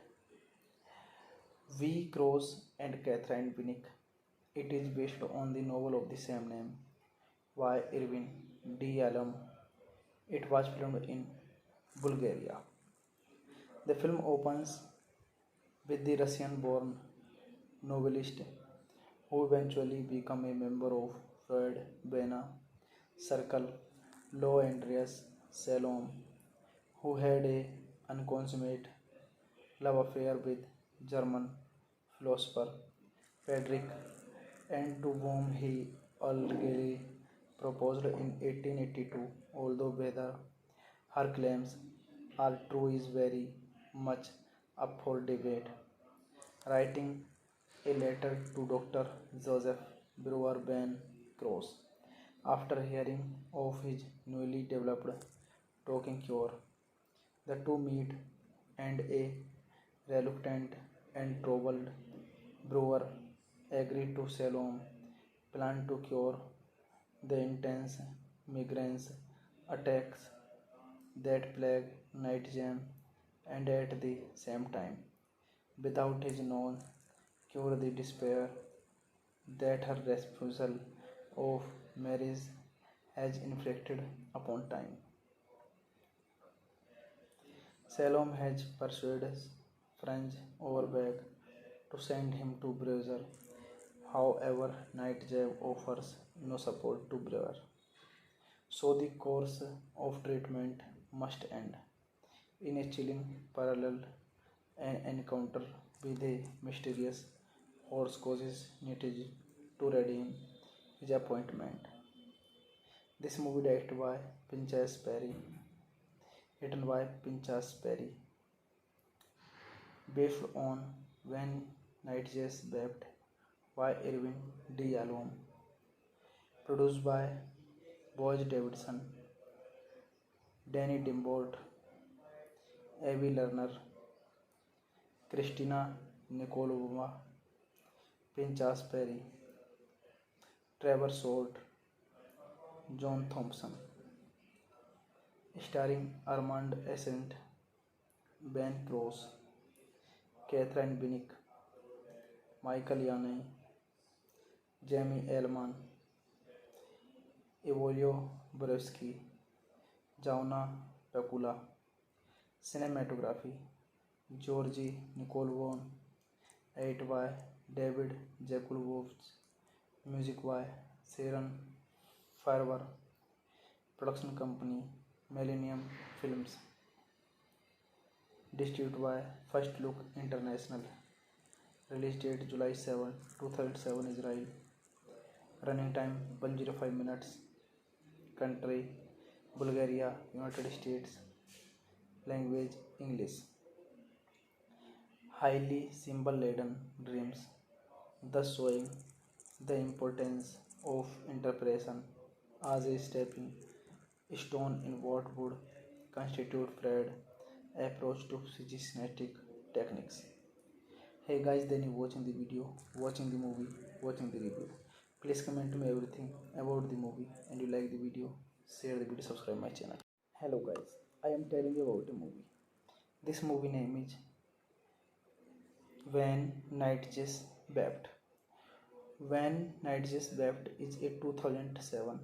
V. Cross and Catherine Winnick. It is based on the novel of the same name by Irvin D. Allen. It was filmed in Bulgaria. The film opens with the Russian-born novelist who eventually became a member of Freud Bena circle, Lo Andreas Salom, who had a unconsummate love affair with German philosopher Friedrich, and to whom he allegedly proposed in 1882, although whether her claims are true is very much up for debate. Writing a letter to Dr. Joseph Brewer Ben Cross After hearing of his newly developed talking cure, the two meet and a reluctant and troubled brewer agreed to Salom's plan to cure the intense migraine attacks that plague Nightjam and at the same time, without his known cure the despair that her refusal of marriage has inflicted upon time. Salome has persuaded French Overbeck to send him to Brussels. However, Nightjam offers no support to Brewer, so the course of treatment must end. In a chilling parallel, an encounter with a mysterious horse causes Nitij to redeem his appointment. This movie directed by Pinchas Perry, written by Pinchas Perry, based on When Nightjars Wept by Irvin D. Alom, produced by Boaz Davidson, Danny Dimbolt, Avi Lerner, Christina Nikolova, Pinchas Perry, Trevor Salt, John Thompson, starring Armand Ascent, Ben Cross, Catherine Binnick, Michael Yanai, Jamie Elman, Evolio Borowski, Jauna Pekula. Cinematography Georgi Nikolvon, edit by David Jakulovich, music by Sharon Farber, production company Millennium Films, distributed by First Look International, release date July 7, 2007 Israel, running time 105 minutes, country Bulgaria, United States, language English. Highly symbol laden dreams, thus showing the importance of interpretation as a stepping stone in what would constitute Freud's approach to psychoanalytic techniques. Hey guys, then you watching the video, watching the movie, watching the review. Please comment to me everything about the movie and you like the video, share the video, subscribe my channel. Hello guys, I am telling you about a movie. This movie name is When Night Just Wept. When Night Just Wept is a 2007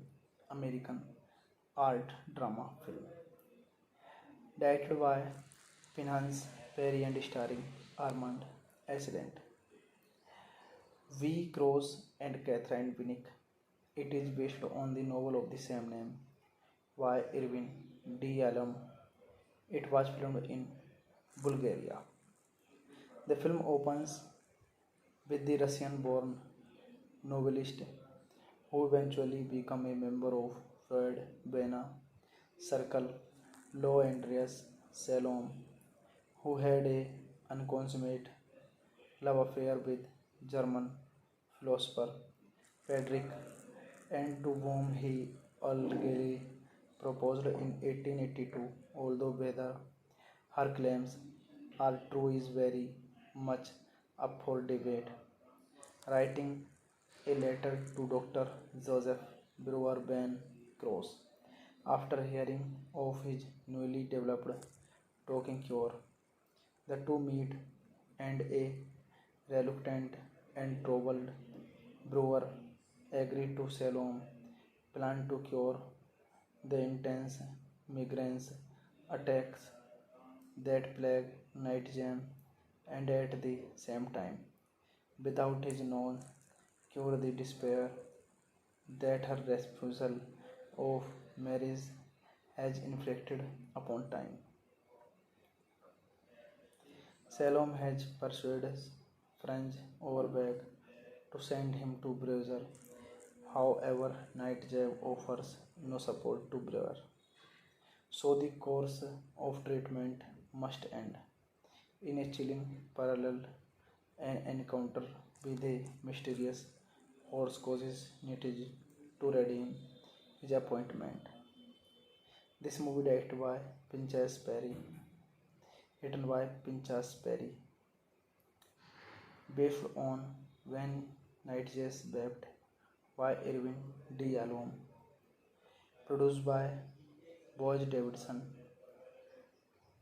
American art drama film directed by Pinchas Perry and starring Armand Ascent, V. Cross and Catherine Binnick. It is based on the novel of the same name by Irvin D. Alom. It was filmed in Bulgaria. The film opens with the Russian-born novelist who eventually became a member of Freud Bena circle, Lo Andreas Salom, who had a unconsummate love affair with German philosopher Friedrich, and to whom he allegedly proposed in 1882, although whether her claims are true is very much up for debate. Writing a letter to Dr. Joseph Brewer Ben Cross after hearing of his newly developed talking cure, the two meet and a reluctant and troubled brewer agreed to Salom's plan to cure the intense migraine attacks that plague Nightjam and at the same time, without his known cure the despair that her refusal of marriage has inflicted upon time. Salome has persuaded French Overbeck to send him to Brussels. However, Nightjam offers no support to Brewer, so the course of treatment must end. In a chilling parallel, an encounter with a mysterious horse causes Nitij to redeem is Appointment. This movie directed by Pinchas Perry, written by Pinchas Perry, based on When Nights Wept by Irvin D. Yalom, produced by Boaz Davidson,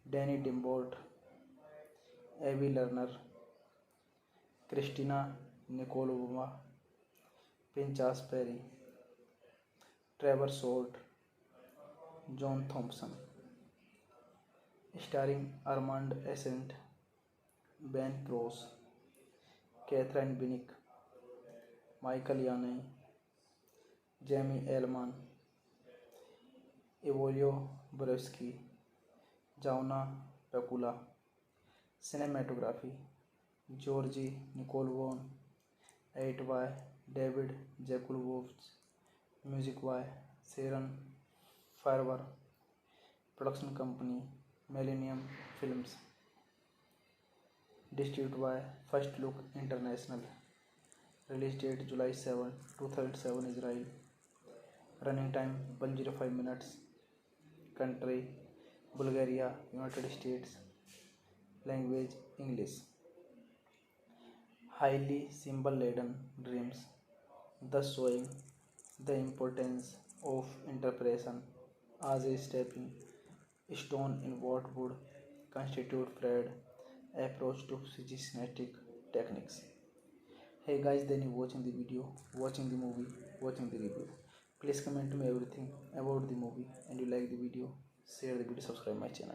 Danny Dimbolt, Avi Lerner, Christina Nikolova, Pinchas Perry, Trevor Salt, John Thompson, starring Armand Ascent, Ben Cross, Catherine Binnick, Michael Yanai, Jamie Elman, Evolio Borowski, Jauna Pekula. Cinematography Georgi Nikolvon, edit by David Jakulovich, music by Sharon Farber, production company Millennium Films, distributed by First Look International, release date July 7, 2007 Israel, running time 105 minutes, country Bulgaria, United States, language English. Highly symbol-laden dreams, thus showing the importance of interpretation as a stepping stone in what would constitute Freud's approach to psychoanalytic techniques. Hey guys, then you watching the video, watching the movie, watching the review. Please comment to me everything about the movie and you like the video, share the video, subscribe my channel.